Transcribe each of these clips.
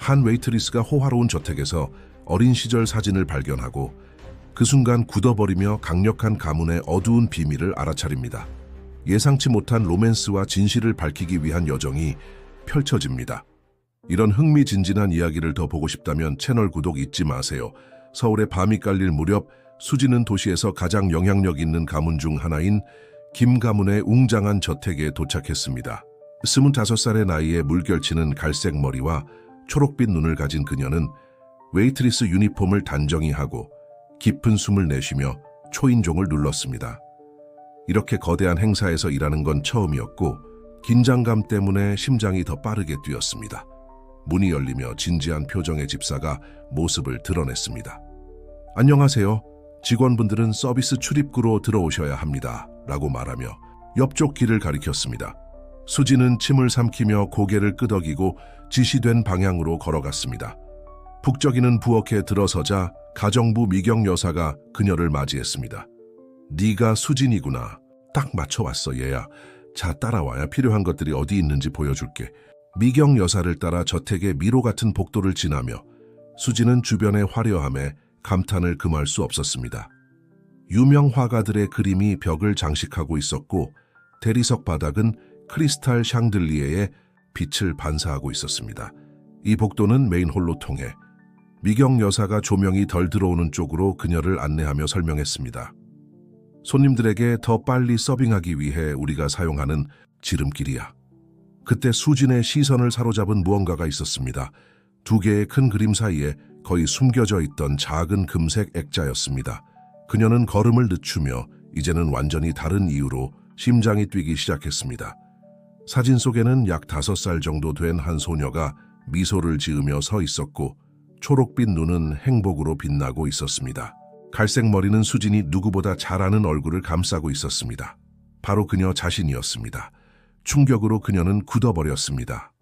한 웨이트리스가 호화로운 저택에서 어린 시절 사진을 발견하고 그 순간 굳어버리며 강력한 가문의 어두운 비밀을 알아차립니다. 예상치 못한 로맨스와 진실을 밝히기 위한 여정이 펼쳐집니다. 이런 흥미진진한 이야기를 더 보고 싶다면 채널 구독 잊지 마세요. 서울의 밤이 깔릴 무렵 수지는 도시에서 가장 영향력 있는 가문 중 하나인 김 가문의 웅장한 저택에 도착했습니다. 25살의 나이에 물결치는 갈색 머리와 초록빛 눈을 가진 그녀는 웨이트리스 유니폼을 단정히 하고 깊은 숨을 내쉬며 초인종을 눌렀습니다. 이렇게 거대한 행사에서 일하는 건 처음이었고 긴장감 때문에 심장이 더 빠르게 뛰었습니다. 문이 열리며 진지한 표정의 집사가 모습을 드러냈습니다. 안녕하세요. 직원분들은 서비스 출입구로 들어오셔야 합니다. 라고 말하며 옆쪽 길을 가리켰습니다. 수지는 침을 삼키며 고개를 끄덕이고 지시된 방향으로 걸어갔습니다. 북적이는 부엌에 들어서자 가정부 미경 여사가 그녀를 맞이했습니다. 네가 수진이구나. 딱 맞춰왔어 얘야. 자 따라와야 필요한 것들이 어디 있는지 보여줄게. 미경 여사를 따라 저택의 미로 같은 복도를 지나며 수지는 주변의 화려함에 감탄을 금할 수 없었습니다. 유명 화가들의 그림이 벽을 장식하고 있었고 대리석 바닥은 크리스탈 샹들리에에 빛을 반사하고 있었습니다. 이 복도는 메인홀로 통해 미경 여사가 조명이 덜 들어오는 쪽으로 그녀를 안내하며 설명했습니다. 손님들에게 더 빨리 서빙하기 위해 우리가 사용하는 지름길이야. 그때 수진의 시선을 사로잡은 무언가가 있었습니다. 두 개의 큰 그림 사이에 거의 숨겨져 있던 작은 금색 액자였습니다. 그녀는 걸음을 늦추며 이제는 완전히 다른 이유로 심장이 뛰기 시작했습니다. 사진 속에는 약 5살 정도 된 한 소녀가 미소를 지으며 서 있었고 초록빛 눈은 행복으로 빛나고 있었습니다. 갈색 머리는 수진이 누구보다 잘 아는 얼굴을 감싸고 있었습니다. 바로 그녀 자신이었습니다. 충격으로 그녀는 굳어버렸습니다.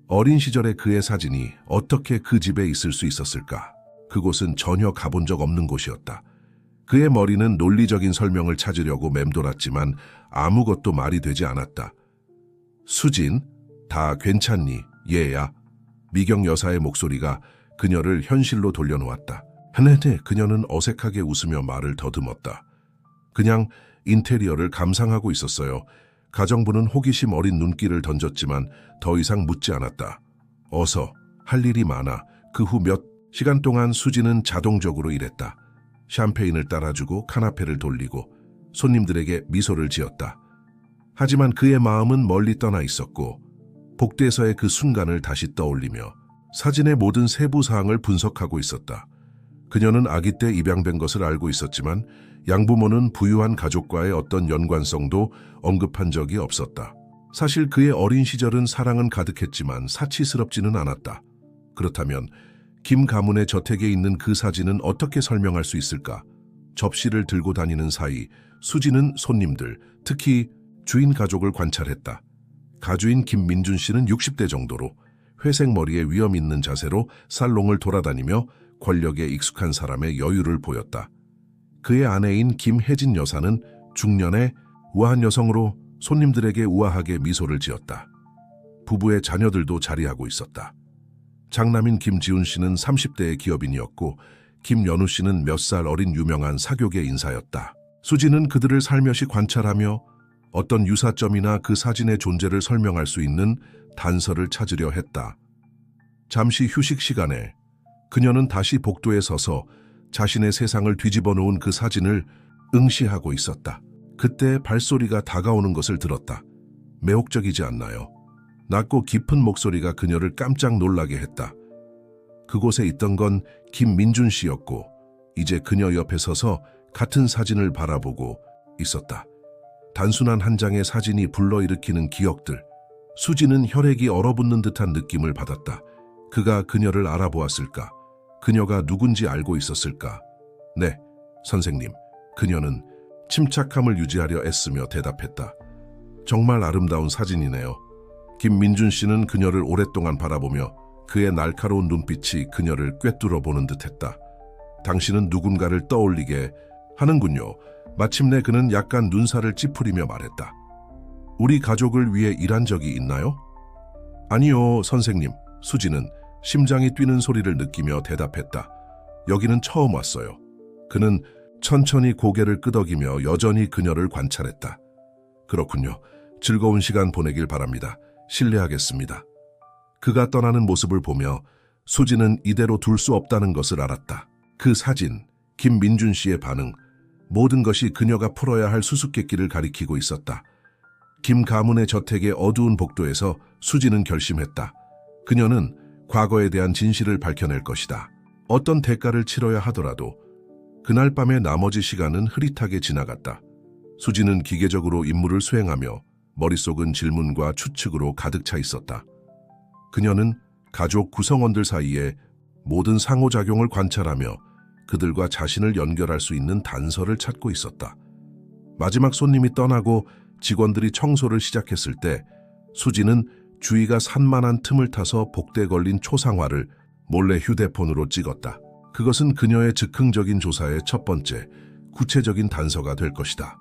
어린 시절의 그의 사진이 어떻게 그 집에 있을 수 있었을까? 그곳은 전혀 가본 적 없는 곳이었다. 그의 머리는 논리적인 설명을 찾으려고 맴돌았지만 아무것도 말이 되지 않았다. 수진, 다 괜찮니? 얘야. 미경 여사의 목소리가 그녀를 현실로 돌려놓았다. 네네, 그녀는 어색하게 웃으며 말을 더듬었다. 그냥 인테리어를 감상하고 있었어요. 가정부는 호기심 어린 눈길을 던졌지만 더 이상 묻지 않았다. 어서, 할 일이 많아. 그 후 몇 시간 동안 수지는 자동적으로 일했다. 샴페인을 따라주고 카나페를 돌리고 손님들에게 미소를 지었다. 하지만 그의 마음은 멀리 떠나 있었고 복도에서의 그 순간을 다시 떠올리며 사진의 모든 세부 사항을 분석하고 있었다. 그녀는 아기 때 입양된 것을 알고 있었지만 양부모는 부유한 가족과의 어떤 연관성도 언급한 적이 없었다. 사실 그의 어린 시절은 사랑은 가득했지만 사치스럽지는 않았다. 그렇다면 김 가문의 저택에 있는 그 사진은 어떻게 설명할 수 있을까? 접시를 들고 다니는 사이 수지는 손님들, 특히 주인 가족을 관찰했다. 가주인 김민준 씨는 60대 정도로 회색 머리에 위험 있는 자세로 살롱을 돌아다니며 권력에 익숙한 사람의 여유를 보였다. 그의 아내인 김혜진 여사는 중년의 우아한 여성으로 손님들에게 우아하게 미소를 지었다. 부부의 자녀들도 자리하고 있었다. 장남인 김지훈 씨는 30대의 기업인이었고 김연우 씨는 몇 살 어린 유명한 사교계 인사였다. 수지는 그들을 살며시 관찰하며 어떤 유사점이나 그 사진의 존재를 설명할 수 있는 단서를 찾으려 했다. 잠시 휴식 시간에 그녀는 다시 복도에 서서 자신의 세상을 뒤집어 놓은 그 사진을 응시하고 있었다. 그때 발소리가 다가오는 것을 들었다. 매혹적이지 않나요? 낮고 깊은 목소리가 그녀를 깜짝 놀라게 했다. 그곳에 있던 건 김민준 씨였고 이제 그녀 옆에 서서 같은 사진을 바라보고 있었다. 단순한 한 장의 사진이 불러일으키는 기억들. 수지는 혈액이 얼어붙는 듯한 느낌을 받았다. 그가 그녀를 알아보았을까? 그녀가 누군지 알고 있었을까? 네, 선생님. 그녀는 침착함을 유지하려 애쓰며 대답했다. 정말 아름다운 사진이네요. 김민준 씨는 그녀를 오랫동안 바라보며 그의 날카로운 눈빛이 그녀를 꿰뚫어 보는 듯했다. 당신은 누군가를 떠올리게 하는군요. 마침내 그는 약간 눈살을 찌푸리며 말했다. 우리 가족을 위해 일한 적이 있나요? 아니요, 선생님. 수지는 심장이 뛰는 소리를 느끼며 대답했다. 여기는 처음 왔어요. 그는 천천히 고개를 끄덕이며 여전히 그녀를 관찰했다. 그렇군요. 즐거운 시간 보내길 바랍니다. 실례하겠습니다. 그가 떠나는 모습을 보며 수지는 이대로 둘 수 없다는 것을 알았다. 그 사진, 김민준 씨의 반응, 모든 것이 그녀가 풀어야 할 수수께끼를 가리키고 있었다. 김 가문의 저택의 어두운 복도에서 수지는 결심했다. 그녀는 과거에 대한 진실을 밝혀낼 것이다. 어떤 대가를 치러야 하더라도. 그날 밤의 나머지 시간은 흐릿하게 지나갔다. 수지는 기계적으로 임무를 수행하며 머릿속은 질문과 추측으로 가득 차 있었다. 그녀는 가족 구성원들 사이에 모든 상호작용을 관찰하며 그들과 자신을 연결할 수 있는 단서를 찾고 있었다. 마지막 손님이 떠나고 직원들이 청소를 시작했을 때 수지는 주위가 산만한 틈을 타서 복대에 걸린 초상화를 몰래 휴대폰으로 찍었다. 그것은 그녀의 즉흥적인 조사의 첫 번째, 구체적인 단서가 될 것이다.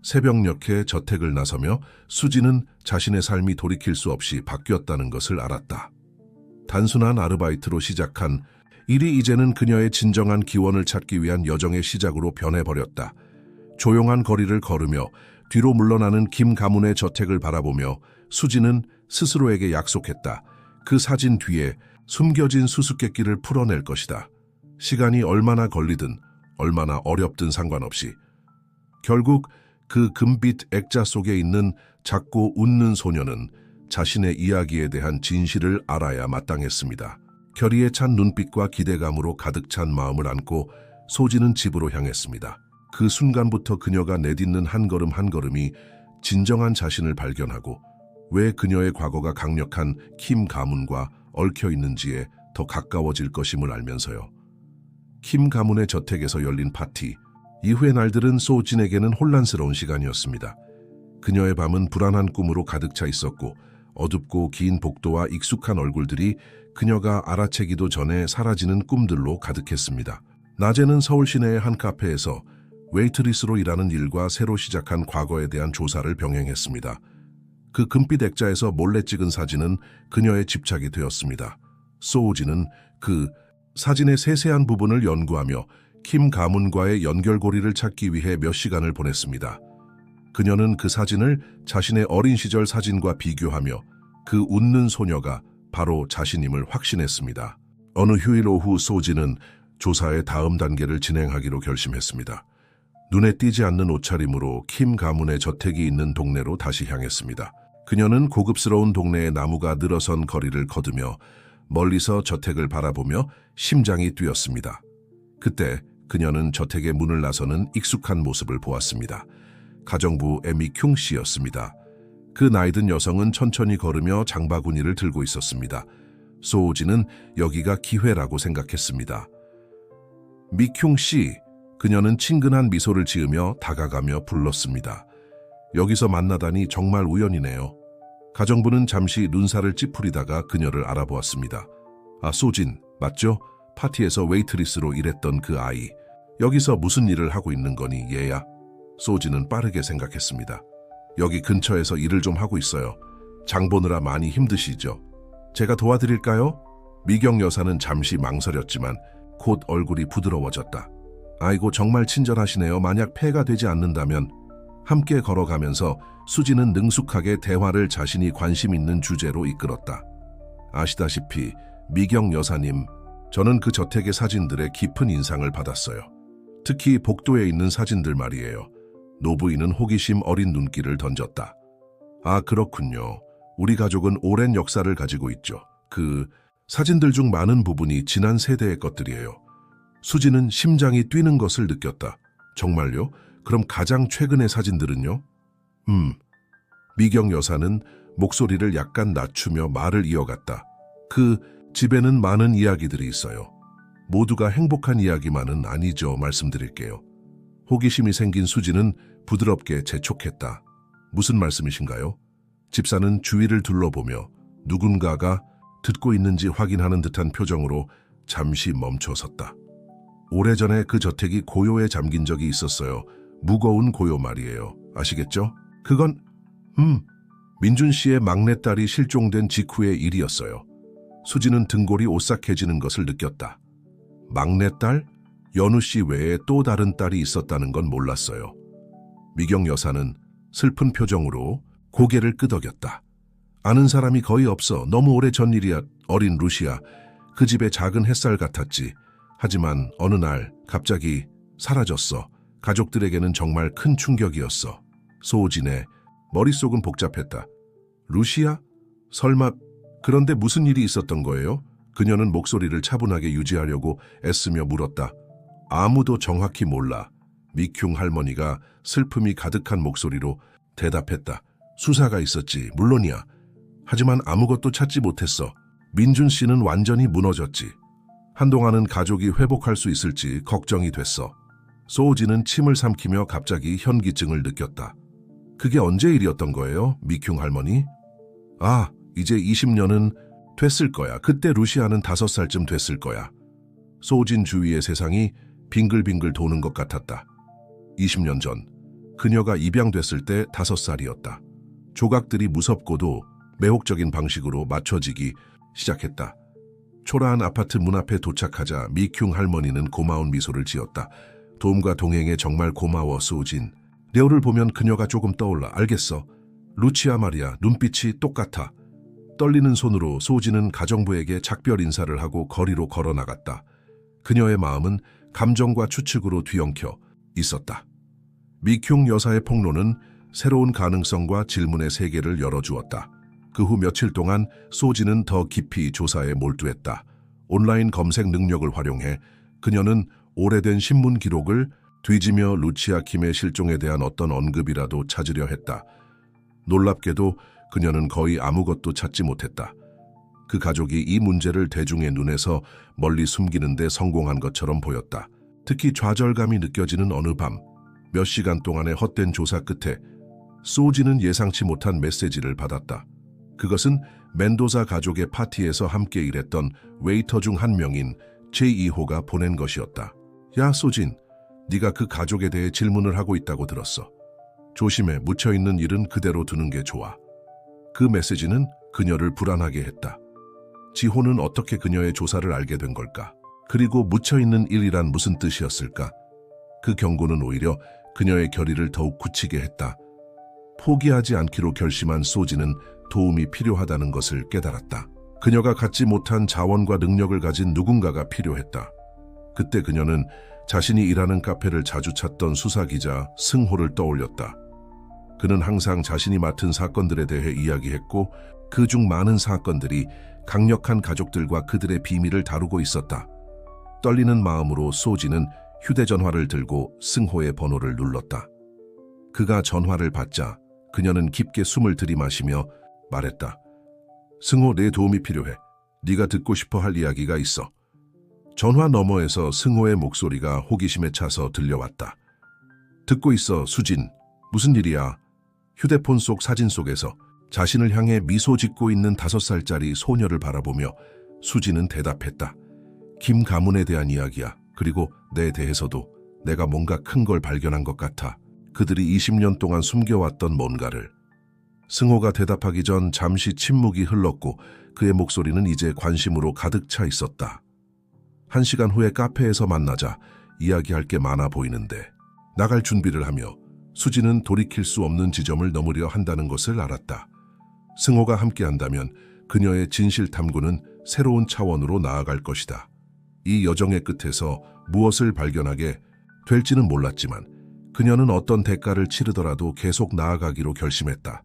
새벽녘에 저택을 나서며 수지는 자신의 삶이 돌이킬 수 없이 바뀌었다는 것을 알았다. 단순한 아르바이트로 시작한 일이 이제는 그녀의 진정한 기원을 찾기 위한 여정의 시작으로 변해버렸다. 조용한 거리를 걸으며 뒤로 물러나는 김 가문의 저택을 바라보며 수지는 스스로에게 약속했다. 그 사진 뒤에 숨겨진 수수께끼를 풀어낼 것이다. 시간이 얼마나 걸리든 얼마나 어렵든 상관없이. 결국 그 금빛 액자 속에 있는 작고 웃는 소녀는 자신의 이야기에 대한 진실을 알아야 마땅했습니다. 결의에 찬 눈빛과 기대감으로 가득 찬 마음을 안고 소지는 집으로 향했습니다. 그 순간부터 그녀가 내딛는 한 걸음 한 걸음이 진정한 자신을 발견하고 왜 그녀의 과거가 강력한 김 가문과 얽혀 있는지에 더 가까워질 것임을 알면서요. 김 가문의 저택에서 열린 파티. 이후의 날들은 소진에게는 혼란스러운 시간이었습니다. 그녀의 밤은 불안한 꿈으로 가득 차 있었고 어둡고 긴 복도와 익숙한 얼굴들이 그녀가 알아채기도 전에 사라지는 꿈들로 가득했습니다. 낮에는 서울 시내의 한 카페에서 웨이트리스로 일하는 일과 새로 시작한 과거에 대한 조사를 병행했습니다. 그 금빛 액자에서 몰래 찍은 사진은 그녀의 집착이 되었습니다. 소우지는 그 사진의 세세한 부분을 연구하며 김 가문과의 연결고리를 찾기 위해 몇 시간을 보냈습니다. 그녀는 그 사진을 자신의 어린 시절 사진과 비교하며 그 웃는 소녀가 바로 자신임을 확신했습니다. 어느 휴일 오후 소지는 조사의 다음 단계를 진행하기로 결심했습니다. 눈에 띄지 않는 옷차림으로 김 가문의 저택이 있는 동네로 다시 향했습니다. 그녀는 고급스러운 동네의 나무가 늘어선 거리를 거두며 멀리서 저택을 바라보며 심장이 뛰었습니다. 그때 그녀는 저택의 문을 나서는 익숙한 모습을 보았습니다. 가정부 에미쿰 씨였습니다. 그 나이든 여성은 천천히 걸으며 장바구니를 들고 있었습니다. 소우지는 여기가 기회라고 생각했습니다. 미쿰 씨, 그녀는 친근한 미소를 지으며 다가가며 불렀습니다. 여기서 만나다니 정말 우연이네요. 가정부는 잠시 눈살을 찌푸리다가 그녀를 알아보았습니다. 아, 소진, 맞죠? 파티에서 웨이트리스로 일했던 그 아이. 여기서 무슨 일을 하고 있는 거니, 얘야? 소진은 빠르게 생각했습니다. 여기 근처에서 일을 좀 하고 있어요. 장 보느라 많이 힘드시죠? 제가 도와드릴까요? 미경 여사는 잠시 망설였지만 곧 얼굴이 부드러워졌다. 아이고, 정말 친절하시네요. 만약 폐가 되지 않는다면. 함께 걸어가면서 수지는 능숙하게 대화를 자신이 관심 있는 주제로 이끌었다. 아시다시피 미경 여사님, 저는 그 저택의 사진들에 깊은 인상을 받았어요. 특히 복도에 있는 사진들 말이에요. 노부인은 호기심 어린 눈길을 던졌다. 아, 그렇군요. 우리 가족은 오랜 역사를 가지고 있죠. 그 사진들 중 많은 부분이 지난 세대의 것들이에요. 수지는 심장이 뛰는 것을 느꼈다. 정말요? 그럼 가장 최근의 사진들은요? 미경 여사는 목소리를 약간 낮추며 말을 이어갔다. 그 집에는 많은 이야기들이 있어요. 모두가 행복한 이야기만은 아니죠. 말씀드릴게요. 호기심이 생긴 수지는 부드럽게 재촉했다. 무슨 말씀이신가요? 집사는 주위를 둘러보며 누군가가 듣고 있는지 확인하는 듯한 표정으로 잠시 멈춰섰다. 오래전에 그 저택이 고요에 잠긴 적이 있었어요. 무거운 고요 말이에요. 아시겠죠? 그건 민준 씨의 막내딸이 실종된 직후의 일이었어요. 수지는 등골이 오싹해지는 것을 느꼈다. 막내딸? 연우 씨 외에 또 다른 딸이 있었다는 건 몰랐어요. 미경 여사는 슬픈 표정으로 고개를 끄덕였다. 아는 사람이 거의 없어. 너무 오래 전 일이야. 어린 루시아. 그 집의 작은 햇살 같았지. 하지만 어느 날 갑자기 사라졌어. 가족들에게는 정말 큰 충격이었어. 소진의 머릿속은 복잡했다. 루시아? 설마 그런데 무슨 일이 있었던 거예요? 그녀는 목소리를 차분하게 유지하려고 애쓰며 물었다. 아무도 정확히 몰라. 미쿰 할머니가 슬픔이 가득한 목소리로 대답했다. 수사가 있었지. 물론이야. 하지만 아무것도 찾지 못했어. 민준 씨는 완전히 무너졌지. 한동안은 가족이 회복할 수 있을지 걱정이 됐어. 소우지는 침을 삼키며 갑자기 현기증을 느꼈다. 그게 언제 일이었던 거예요, 미쿰 할머니? 아, 이제 20년은 됐을 거야. 그때 루시아는 5살쯤 됐을 거야. 소우진 주위의 세상이 빙글빙글 도는 것 같았다. 20년 전, 그녀가 입양됐을 때 5살이었다. 조각들이 무섭고도 매혹적인 방식으로 맞춰지기 시작했다. 초라한 아파트 문 앞에 도착하자 미쿰 할머니는 고마운 미소를 지었다. 도움과 동행에 정말 고마워, 소우진. 레오를 보면 그녀가 조금 떠올라. 알겠어. 루치아 말이야. 눈빛이 똑같아. 떨리는 손으로 소우진은 가정부에게 작별 인사를 하고 거리로 걸어나갔다. 그녀의 마음은 감정과 추측으로 뒤엉켜 있었다. 미쿰 여사의 폭로는 새로운 가능성과 질문의 세계를 열어주었다. 그 후 며칠 동안 소우진은 더 깊이 조사에 몰두했다. 온라인 검색 능력을 활용해 그녀는 오래된 신문 기록을 뒤지며 루치아 킴의 실종에 대한 어떤 언급이라도 찾으려 했다. 놀랍게도 그녀는 거의 아무것도 찾지 못했다. 그 가족이 이 문제를 대중의 눈에서 멀리 숨기는 데 성공한 것처럼 보였다. 특히 좌절감이 느껴지는 어느 밤, 몇 시간 동안의 헛된 조사 끝에 소우진은 예상치 못한 메시지를 받았다. 그것은 멘도자 가족의 파티에서 함께 일했던 웨이터 중 한 명인 제2호가 보낸 것이었다. 야, 소진, 네가 그 가족에 대해 질문을 하고 있다고 들었어. 조심해. 묻혀있는 일은 그대로 두는 게 좋아. 그 메시지는 그녀를 불안하게 했다. 지호는 어떻게 그녀의 조사를 알게 된 걸까? 그리고 묻혀있는 일이란 무슨 뜻이었을까? 그 경고는 오히려 그녀의 결의를 더욱 굳히게 했다. 포기하지 않기로 결심한 소진은 도움이 필요하다는 것을 깨달았다. 그녀가 갖지 못한 자원과 능력을 가진 누군가가 필요했다. 그때 그녀는 자신이 일하는 카페를 자주 찾던 수사기자 승호를 떠올렸다. 그는 항상 자신이 맡은 사건들에 대해 이야기했고 그중 많은 사건들이 강력한 가족들과 그들의 비밀을 다루고 있었다. 떨리는 마음으로 소진은 휴대전화를 들고 승호의 번호를 눌렀다. 그가 전화를 받자 그녀는 깊게 숨을 들이마시며 말했다. 승호, 내 도움이 필요해. 네가 듣고 싶어 할 이야기가 있어. 전화 너머에서 승호의 목소리가 호기심에 차서 들려왔다. 듣고 있어, 수진. 무슨 일이야? 휴대폰 속 사진 속에서 자신을 향해 미소 짓고 있는 5살짜리 소녀를 바라보며 수진은 대답했다. 김 가문에 대한 이야기야. 그리고 내 대해서도 내가 뭔가 큰 걸 발견한 것 같아. 그들이 20년 동안 숨겨왔던 뭔가를. 승호가 대답하기 전 잠시 침묵이 흘렀고 그의 목소리는 이제 관심으로 가득 차 있었다. 1시간 후에 카페에서 만나자 이야기할 게 많아 보이는데 나갈 준비를 하며 수지는 돌이킬 수 없는 지점을 넘으려 한다는 것을 알았다. 승호가 함께한다면 그녀의 진실 탐구는 새로운 차원으로 나아갈 것이다. 이 여정의 끝에서 무엇을 발견하게 될지는 몰랐지만 그녀는 어떤 대가를 치르더라도 계속 나아가기로 결심했다.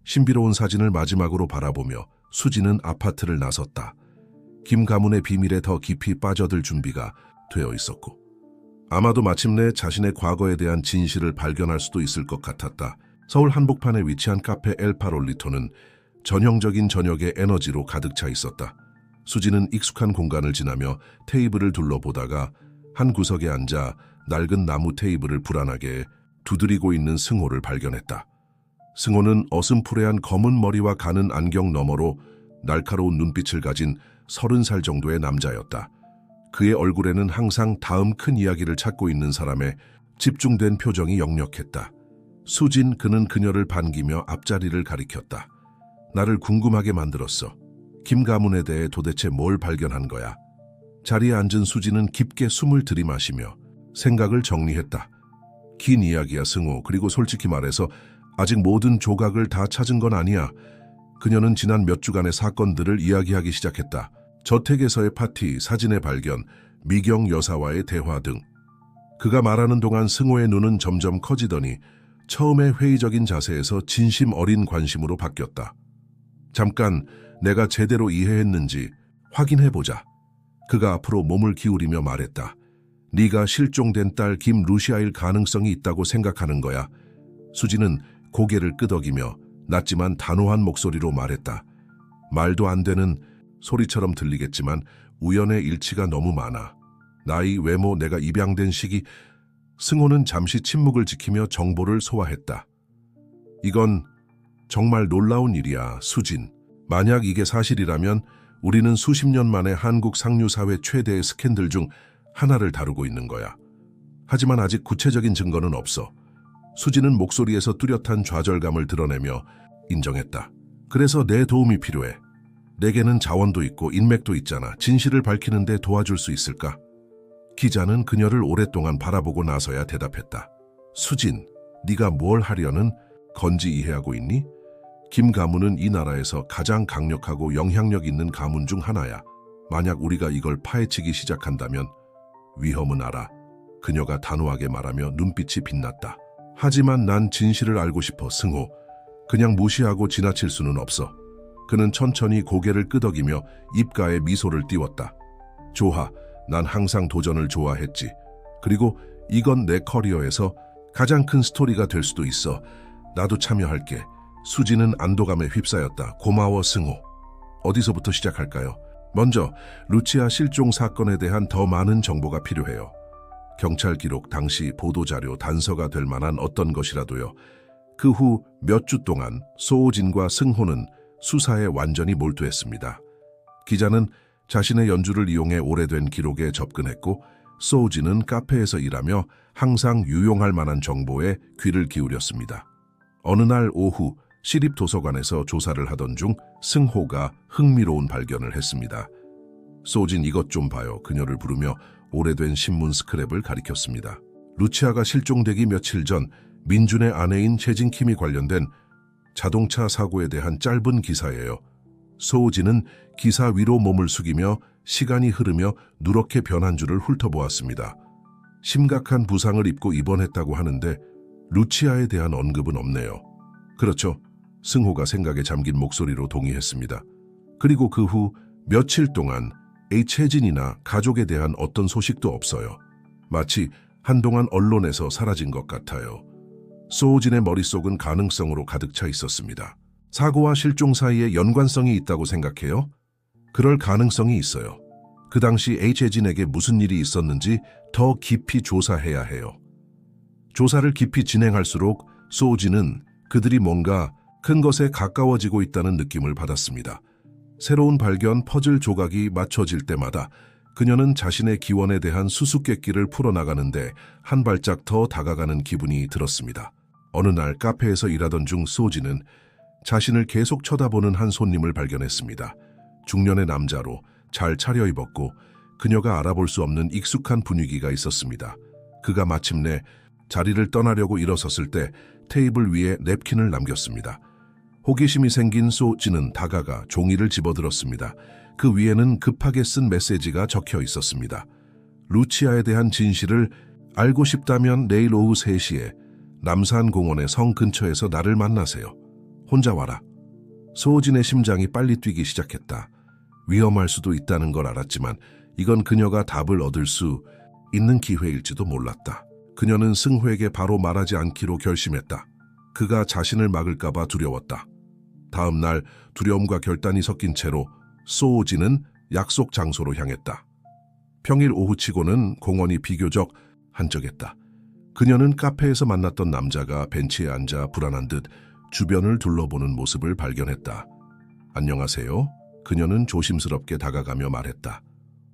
신비로운 사진을 마지막으로 바라보며 수지는 아파트를 나섰다. 김 가문의 비밀에 더 깊이 빠져들 준비가 되어 있었고 아마도 마침내 자신의 과거에 대한 진실을 발견할 수도 있을 것 같았다. 서울 한복판에 위치한 카페 엘파롤리토는 전형적인 저녁의 에너지로 가득 차 있었다. 수지는 익숙한 공간을 지나며 테이블을 둘러보다가 한 구석에 앉아 낡은 나무 테이블을 불안하게 두드리고 있는 승호를 발견했다. 승호는 어슴푸레한 검은 머리와 가는 안경 너머로 날카로운 눈빛을 가진 30살 정도의 남자였다. 그의 얼굴에는 항상 다음 큰 이야기를 찾고 있는 사람의 집중된 표정이 역력했다. 수진, 그는 그녀를 반기며 앞자리를 가리켰다. 나를 궁금하게 만들었어. 김 가문에 대해 도대체 뭘 발견한 거야? 자리에 앉은 수지는 깊게 숨을 들이마시며 생각을 정리했다. 긴 이야기야, 승호. 그리고 솔직히 말해서 아직 모든 조각을 다 찾은 건 아니야. 그녀는 지난 몇 주간의 사건들을 이야기하기 시작했다. 저택에서의 파티, 사진의 발견, 미경 여사와의 대화 등. 그가 말하는 동안 승호의 눈은 점점 커지더니 처음에 회의적인 자세에서 진심 어린 관심으로 바뀌었다. 잠깐 내가 제대로 이해했는지 확인해보자. 그가 앞으로 몸을 기울이며 말했다. 네가 실종된 딸 김루시아일 가능성이 있다고 생각하는 거야. 수지는 고개를 끄덕이며 낮지만 단호한 목소리로 말했다. 말도 안 되는 소리처럼 들리겠지만 우연의 일치가 너무 많아. 나이, 외모, 내가 입양된 시기. 승호는 잠시 침묵을 지키며 정보를 소화했다. 이건 정말 놀라운 일이야, 수진. 만약 이게 사실이라면 우리는 수십 년 만에 한국 상류사회 최대의 스캔들 중 하나를 다루고 있는 거야. 하지만 아직 구체적인 증거는 없어. 수지는 목소리에서 뚜렷한 좌절감을 드러내며 인정했다. 그래서 내 도움이 필요해. 내게는 자원도 있고 인맥도 있잖아. 진실을 밝히는데 도와줄 수 있을까? 기자는 그녀를 오랫동안 바라보고 나서야 대답했다. 수진, 네가 뭘 하려는 건지 이해하고 있니? 김 가문은 이 나라에서 가장 강력하고 영향력 있는 가문 중 하나야. 만약 우리가 이걸 파헤치기 시작한다면 위험은 알아. 그녀가 단호하게 말하며 눈빛이 빛났다. 하지만 난 진실을 알고 싶어, 승호. 그냥 무시하고 지나칠 수는 없어. 그는 천천히 고개를 끄덕이며 입가에 미소를 띄웠다. 좋아, 난 항상 도전을 좋아했지. 그리고 이건 내 커리어에서 가장 큰 스토리가 될 수도 있어. 나도 참여할게. 수지는 안도감에 휩싸였다. 고마워, 승호. 어디서부터 시작할까요? 먼저 루치아 실종 사건에 대한 더 많은 정보가 필요해요. 경찰 기록, 당시 보도자료, 단서가 될 만한 어떤 것이라도요. 그 후 몇 주 동안 소호진과 승호는 수사에 완전히 몰두했습니다. 기자는 자신의 연주를 이용해 오래된 기록에 접근했고, 소호진은 카페에서 일하며 항상 유용할 만한 정보에 귀를 기울였습니다. 어느 날 오후 시립도서관에서 조사를 하던 중 승호가 흥미로운 발견을 했습니다. 소호진, 이것 좀 봐요. 그녀를 부르며 오래된 신문 스크랩을 가리켰습니다. 루치아가 실종되기 며칠 전 민준의 아내인 최진킴이 관련된 자동차 사고에 대한 짧은 기사예요. 소호진은 기사 위로 몸을 숙이며 시간이 흐르며 누렇게 변한 줄을 훑어보았습니다. 심각한 부상을 입고 입원했다고 하는데 루치아에 대한 언급은 없네요. 그렇죠. 승호가 생각에 잠긴 목소리로 동의했습니다. 그리고 그 후 며칠 동안 최진이나 가족에 대한 어떤 소식도 없어요. 마치 한동안 언론에서 사라진 것 같아요. 소호진의 머릿속은 가능성으로 가득 차 있었습니다. 사고와 실종 사이에 연관성이 있다고 생각해요? 그럴 가능성이 있어요. 그 당시 최진에게 무슨 일이 있었는지 더 깊이 조사해야 해요. 조사를 깊이 진행할수록 소호진은 그들이 뭔가 큰 것에 가까워지고 있다는 느낌을 받았습니다. 새로운 발견, 퍼즐 조각이 맞춰질 때마다 그녀는 자신의 기원에 대한 수수께끼를 풀어나가는데 한 발짝 더 다가가는 기분이 들었습니다. 어느 날 카페에서 일하던 중 소호진은 자신을 계속 쳐다보는 한 손님을 발견했습니다. 중년의 남자로 잘 차려입었고 그녀가 알아볼 수 없는 익숙한 분위기가 있었습니다. 그가 마침내 자리를 떠나려고 일어섰을 때 테이블 위에 냅킨을 남겼습니다. 호기심이 생긴 소호진은 다가가 종이를 집어들었습니다. 그 위에는 급하게 쓴 메시지가 적혀 있었습니다. 루치아에 대한 진실을 알고 싶다면 내일 오후 3시에 남산공원의 성 근처에서 나를 만나세요. 혼자 와라. 소호진의 심장이 빨리 뛰기 시작했다. 위험할 수도 있다는 걸 알았지만 이건 그녀가 답을 얻을 수 있는 기회일지도 몰랐다. 그녀는 승호에게 바로 말하지 않기로 결심했다. 그가 자신을 막을까봐 두려웠다. 다음 날 두려움과 결단이 섞인 채로 소호진은 약속 장소로 향했다. 평일 오후치고는 공원이 비교적 한적했다. 그녀는 카페에서 만났던 남자가 벤치에 앉아 불안한 듯 주변을 둘러보는 모습을 발견했다. 안녕하세요. 그녀는 조심스럽게 다가가며 말했다.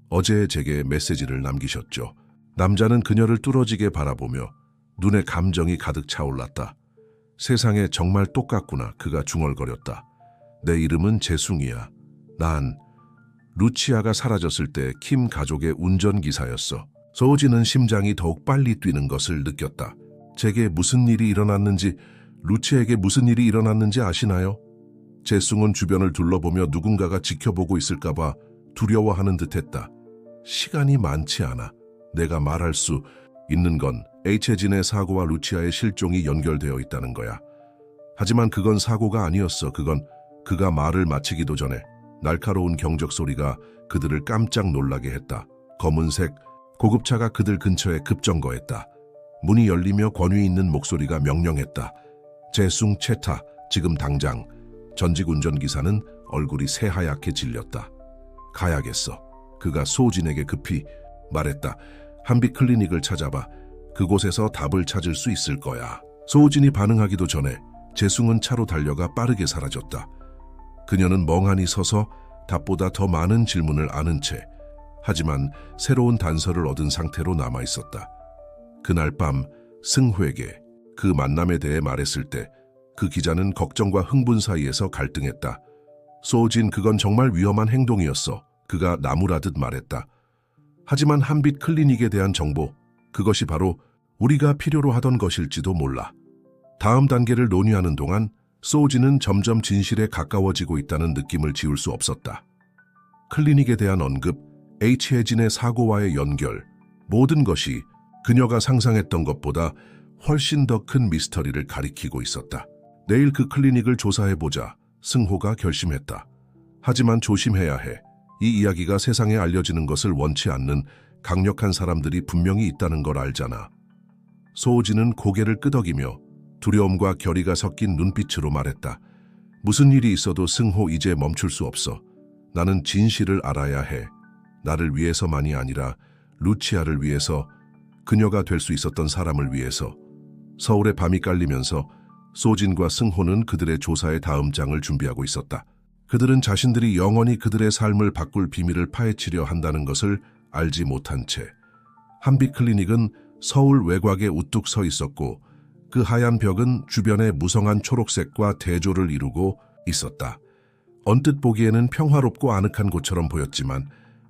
어제 제게 메시지를 남기셨죠. 남자는 그녀를 뚫어지게 바라보며 눈에 감정이 가득 차올랐다. 세상에 정말 똑같구나. 그가 중얼거렸다. 내 이름은 재숭이야. 난 루치아가 사라졌을 때 킴 가족의 운전기사였어. 소진은 심장이 더욱 빨리 뛰는 것을 느꼈다. 제게 무슨 일이 일어났는지, 루치에게 무슨 일이 일어났는지 아시나요? 제숭은 주변을 둘러보며 누군가가 지켜보고 있을까봐 두려워하는 듯했다. 시간이 많지 않아. 내가 말할 수 있는 건 H진의 사고와 루치아의 실종이 연결되어 있다는 거야. 하지만 그건 사고가 아니었어. 그건 그가 말을 마치기도 전에 날카로운 경적 소리가 그들을 깜짝 놀라게 했다. 검은색 고급차가 그들 근처에 급정거했다. 문이 열리며 권위 있는 목소리가 명령했다. 제숭 채타, 지금 당장. 전직 운전기사는 얼굴이 새하얗게 질렸다. 가야겠어. 그가 소진에게 급히 말했다. 한빛 클리닉을 찾아봐. 그곳에서 답을 찾을 수 있을 거야. 소진이 반응하기도 전에 제숭은 차로 달려가 빠르게 사라졌다. 그녀는 멍하니 서서 답보다 더 많은 질문을 아는 채, 하지만 새로운 단서를 얻은 상태로 남아있었다. 그날 밤 승호에게 그 만남에 대해 말했을 때 그 기자는 걱정과 흥분 사이에서 갈등했다. 소진, 그건 정말 위험한 행동이었어. 그가 나무라듯 말했다. 하지만 한빛 클리닉에 대한 정보, 그것이 바로 우리가 필요로 하던 것일지도 몰라. 다음 단계를 논의하는 동안 소진은 점점 진실에 가까워지고 있다는 느낌을 지울 수 없었다. 클리닉에 대한 언급, H혜진의 사고와의 연결, 모든 것이 그녀가 상상했던 것보다 훨씬 더 큰 미스터리를 가리키고 있었다. 내일 그 클리닉을 조사해보자, 승호가 결심했다. 하지만 조심해야 해. 이 이야기가 세상에 알려지는 것을 원치 않는 강력한 사람들이 분명히 있다는 걸 알잖아. 소호진은 고개를 끄덕이며 두려움과 결의가 섞인 눈빛으로 말했다. 무슨 일이 있어도 승호, 이제 멈출 수 없어. 나는 진실을 알아야 해. 나를 위해서만이 아니라 루치아를 위해서, 그녀가 될 수 있었던 사람을 위해서. 서울의 밤이 깔리면서 소진과 승호는 그들의 조사의 다음 장을 준비하고 있었다. 그들은 자신들이 영원히 그들의 삶을 바꿀 비밀을 파헤치려 한다는 것을 알지 못한 채 한빛 클리닉은 서울 외곽에 우뚝 서 있었고, 그 하얀 벽은 주변에 무성한 초록색과 대조를 이루고 있었다. 언뜻 보기에는 평화롭고 아늑한 곳처럼 보였지만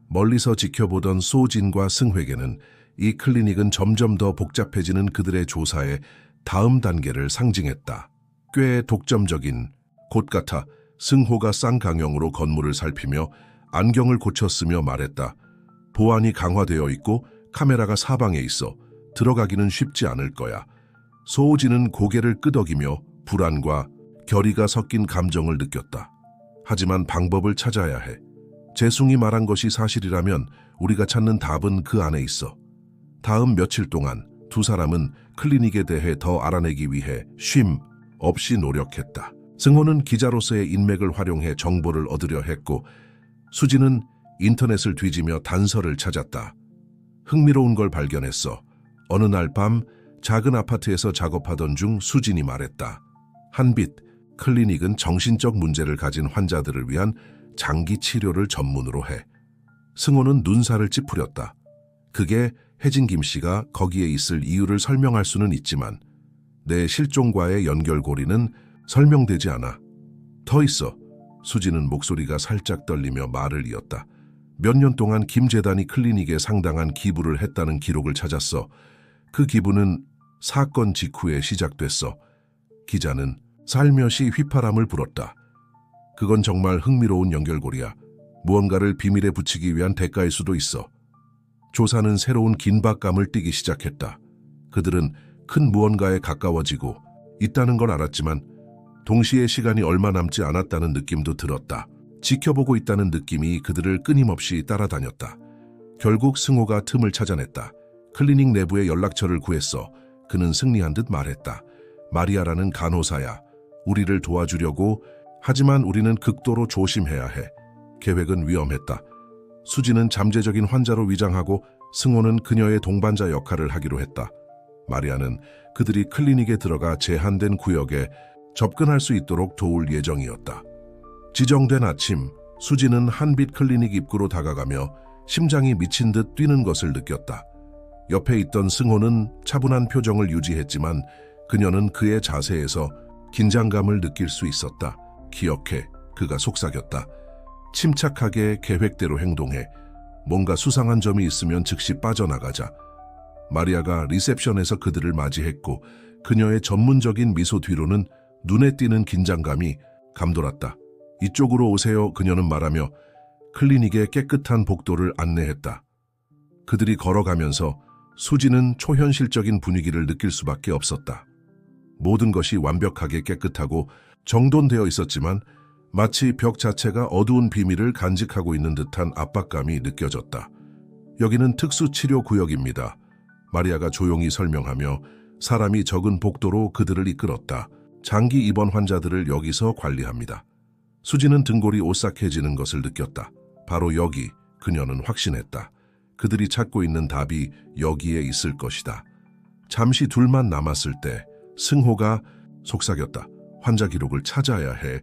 멀리서 지켜보던 소진과 승회에게는 이 클리닉은 점점 더 복잡해지는 그들의 조사의 다음 단계를 상징했다. 꽤 독점적인 곳 같아. 승호가 쌍강형으로 건물을 살피며 안경을 고쳤으며 말했다. 보안이 강화되어 있고 카메라가 사방에 있어. 들어가기는 쉽지 않을 거야. 소호진은 고개를 끄덕이며 불안과 결의가 섞인 감정을 느꼈다. 하지만 방법을 찾아야 해. 제숭이 말한 것이 사실이라면 우리가 찾는 답은 그 안에 있어. 다음 며칠 동안 두 사람은 클리닉에 대해 더 알아내기 위해 쉼 없이 노력했다. 승호는 기자로서의 인맥을 활용해 정보를 얻으려 했고, 수지는 인터넷을 뒤지며 단서를 찾았다. 흥미로운 걸 발견했어. 어느 날 밤 작은 아파트에서 작업하던 중 수진이 말했다. 한빛 클리닉은 정신적 문제를 가진 환자들을 위한 장기 치료를 전문으로 해. 승호는 눈살을 찌푸렸다. 그게 혜진 김씨가 거기에 있을 이유를 설명할 수는 있지만 내 실종과의 연결고리는 설명되지 않아. 더 있어. 수지는 목소리가 살짝 떨리며 말을 이었다. 몇 년 동안 김재단이 클리닉에 상당한 기부를 했다는 기록을 찾았어. 그 기부는 사건 직후에 시작됐어. 기자는 살며시 휘파람을 불었다. 그건 정말 흥미로운 연결고리야. 무언가를 비밀에 붙이기 위한 대가일 수도 있어. 조사는 새로운 긴박감을 띠기 시작했다. 그들은 큰 무언가에 가까워지고 있다는 걸 알았지만 동시에 시간이 얼마 남지 않았다는 느낌도 들었다. 지켜보고 있다는 느낌이 그들을 끊임없이 따라다녔다. 결국 승호가 틈을 찾아냈다. 클리닉 내부의 연락처를 구했어. 그는 승리한 듯 말했다. 마리아라는 간호사야. 우리를 도와주려고. 하지만 우리는 극도로 조심해야 해. 계획은 위험했다. 수지는 잠재적인 환자로 위장하고 승호는 그녀의 동반자 역할을 하기로 했다. 마리아는 그들이 클리닉에 들어가 제한된 구역에 접근할 수 있도록 도울 예정이었다. 지정된 아침, 수지는 한빛 클리닉 입구로 다가가며 심장이 미친 듯 뛰는 것을 느꼈다. 옆에 있던 승호는 차분한 표정을 유지했지만 그녀는 그의 자세에서 긴장감을 느낄 수 있었다. 기억해, 그가 속삭였다. 침착하게 계획대로 행동해 뭔가 수상한 점이 있으면 즉시 빠져나가자. 마리아가 리셉션에서 그들을 맞이했고 그녀의 전문적인 미소 뒤로는 눈에 띄는 긴장감이 감돌았다. 이쪽으로 오세요. 그녀는 말하며 클리닉의 깨끗한 복도를 안내했다. 그들이 걸어가면서 수지는 초현실적인 분위기를 느낄 수밖에 없었다. 모든 것이 완벽하게 깨끗하고 정돈되어 있었지만 마치 벽 자체가 어두운 비밀을 간직하고 있는 듯한 압박감이 느껴졌다. 여기는 특수치료 구역입니다. 마리아가 조용히 설명하며 사람이 적은 복도로 그들을 이끌었다. 장기 입원 환자들을 여기서 관리합니다. 수지는 등골이 오싹해지는 것을 느꼈다. 바로 여기, 그녀는 확신했다. 그들이 찾고 있는 답이 여기에 있을 것이다. 잠시 둘만 남았을 때 승호가 속삭였다. 환자 기록을 찾아야 해.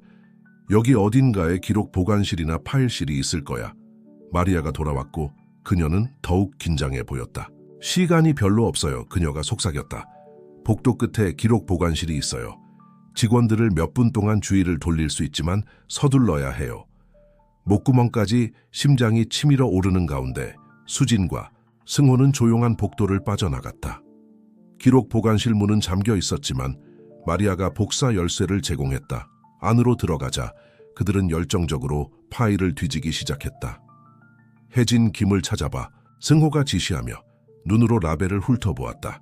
여기 어딘가에 기록 보관실이나 파일실이 있을 거야. 마리아가 돌아왔고 그녀는 더욱 긴장해 보였다. 시간이 별로 없어요. 그녀가 속삭였다. 복도 끝에 기록 보관실이 있어요. 직원들을 몇 분 동안 주의를 돌릴 수 있지만 서둘러야 해요. 목구멍까지 심장이 치밀어 오르는 가운데 수진과 승호는 조용한 복도를 빠져나갔다. 기록 보관실 문은 잠겨 있었지만 마리아가 복사 열쇠를 제공했다. 안으로 들어가자 그들은 열정적으로 파일을 뒤지기 시작했다. 해진 김을 찾아봐. 승호가 지시하며 눈으로 라벨을 훑어보았다.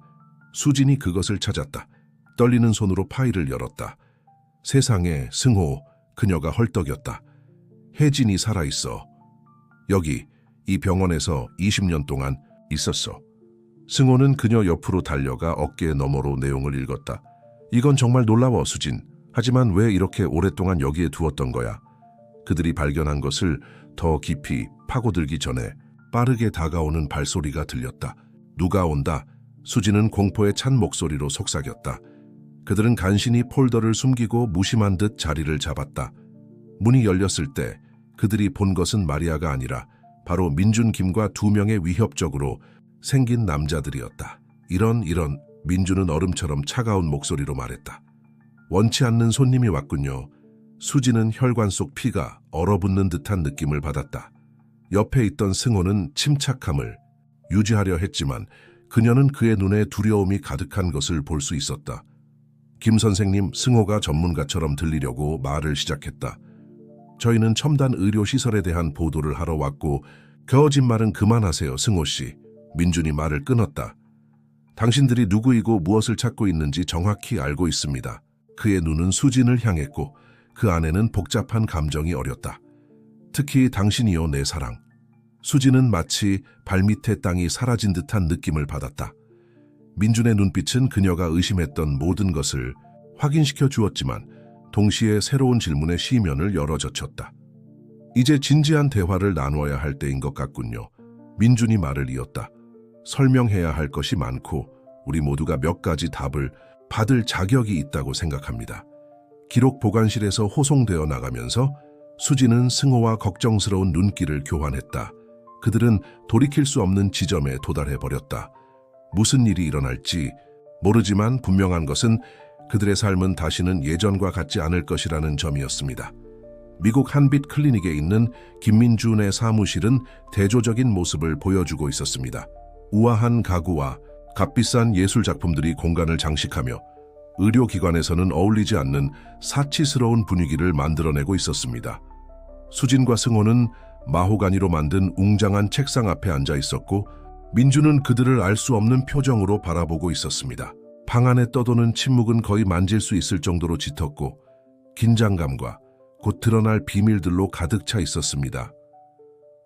수진이 그것을 찾았다. 떨리는 손으로 파일을 열었다. 세상에, 승호, 그녀가 헐떡였다. 혜진이 살아있어. 여기, 이 병원에서 20년 동안 있었어. 승호는 그녀 옆으로 달려가 어깨 너머로 내용을 읽었다. 이건 정말 놀라워, 수진. 하지만 왜 이렇게 오랫동안 여기에 두었던 거야? 그들이 발견한 것을 더 깊이 파고들기 전에 빠르게 다가오는 발소리가 들렸다. 누가 온다. 수진은 공포에 찬 목소리로 속삭였다. 그들은 간신히 폴더를 숨기고 무심한 듯 자리를 잡았다. 문이 열렸을 때 그들이 본 것은 마리아가 아니라 바로 민준 김과 두 명의 위협적으로 생긴 남자들이었다. 이런 민준은 얼음처럼 차가운 목소리로 말했다. 원치 않는 손님이 왔군요. 수지는 혈관 속 피가 얼어붙는 듯한 느낌을 받았다. 옆에 있던 승호는 침착함을 유지하려 했지만 그녀는 그의 눈에 두려움이 가득한 것을 볼 수 있었다. 김 선생님, 승호가 전문가처럼 들리려고 말을 시작했다. 저희는 첨단 의료시설에 대한 보도를 하러 왔고 거짓말은 그만하세요, 승호 씨. 민준이 말을 끊었다. 당신들이 누구이고 무엇을 찾고 있는지 정확히 알고 있습니다. 그의 눈은 수진을 향했고 그 안에는 복잡한 감정이 어렸다. 특히 당신이요, 내 사랑. 수진은 마치 발밑의 땅이 사라진 듯한 느낌을 받았다. 민준의 눈빛은 그녀가 의심했던 모든 것을 확인시켜 주었지만 동시에 새로운 질문의 시면을 열어젖혔다. 이제 진지한 대화를 나누어야 할 때인 것 같군요. 민준이 말을 이었다. 설명해야 할 것이 많고 우리 모두가 몇 가지 답을 받을 자격이 있다고 생각합니다. 기록 보관실에서 호송되어 나가면서 수지는 승호와 걱정스러운 눈길을 교환했다. 그들은 돌이킬 수 없는 지점에 도달해버렸다. 무슨 일이 일어날지 모르지만 분명한 것은 그들의 삶은 다시는 예전과 같지 않을 것이라는 점이었습니다. 미국 한빛 클리닉에 있는 김민준의 사무실은 대조적인 모습을 보여주고 있었습니다. 우아한 가구와 값비싼 예술작품들이 공간을 장식하며 의료기관에서는 어울리지 않는 사치스러운 분위기를 만들어내고 있었습니다. 수진과 승호는 마호가니로 만든 웅장한 책상 앞에 앉아 있었고 민준은 그들을 알 수 없는 표정으로 바라보고 있었습니다. 방 안에 떠도는 침묵은 거의 만질 수 있을 정도로 짙었고 긴장감과 곧 드러날 비밀들로 가득 차 있었습니다.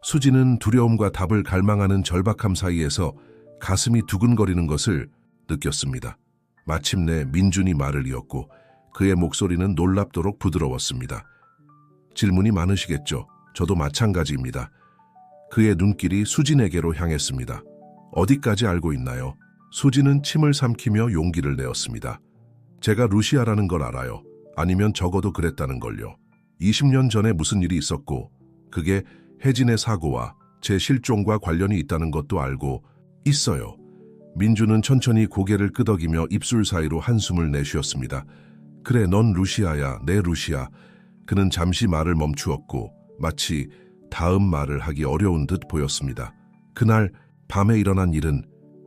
수지는 두려움과 답을 갈망하는 절박함 사이에서 가슴이 두근거리는 것을 느꼈습니다. 마침내 민준이 말을 이었고 그의 목소리는 놀랍도록 부드러웠습니다. 질문이 많으시겠죠? 저도 마찬가지입니다. 그의 눈길이 수진에게로 향했습니다. 어디까지 알고 있나요? 수진은 침을 삼키며 용기를 내었습니다. 제가 루시아라는 걸 알아요. 아니면 적어도 그랬다는 걸요. 20년 전에 무슨 일이 있었고 그게 혜진의 사고와 제 실종과 관련이 있다는 것도 알고 있어요. 민주는 천천히 고개를 끄덕이며 입술 사이로 한숨을 내쉬었습니다. 그래, 넌 루시아야, 내 루시아. 그는 잠시 말을 멈추었고 마치 다음 말을 하기 어려운 듯 보였습니다. 그날 밤에 일어난 일은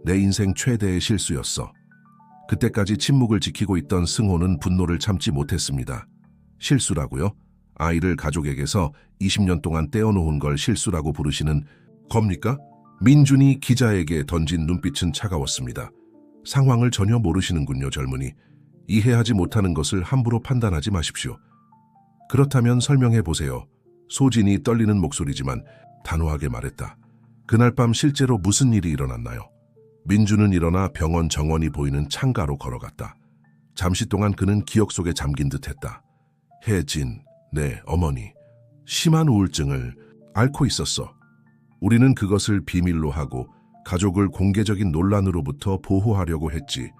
내 인생 최대의 실수였어. 그때까지 침묵을 지키고 있던 승호는 분노를 참지 못했습니다. 실수라고요? 아이를 가족에게서 20년 동안 떼어놓은 걸 실수라고 부르시는 겁니까? 민준이 기자에게 던진 눈빛은 차가웠습니다. 상황을 전혀 모르시는군요, 젊은이. 이해하지 못하는 것을 함부로 판단하지 마십시오. 그렇다면 설명해 보세요. 소진이 떨리는 목소리지만 단호하게 말했다. 그날 밤 실제로 무슨 일이 일어났나요? 민주는 일어나 병원 정원이 보이는 창가로 걸어갔다. 잠시 동안 그는 기억 속에 잠긴 듯했다. 혜진, 내 어머니, 심한 우울증을 앓고 있었어. 우리는 그것을 비밀로 하고 가족을 공개적인 논란으로부터 보호하려고 했지.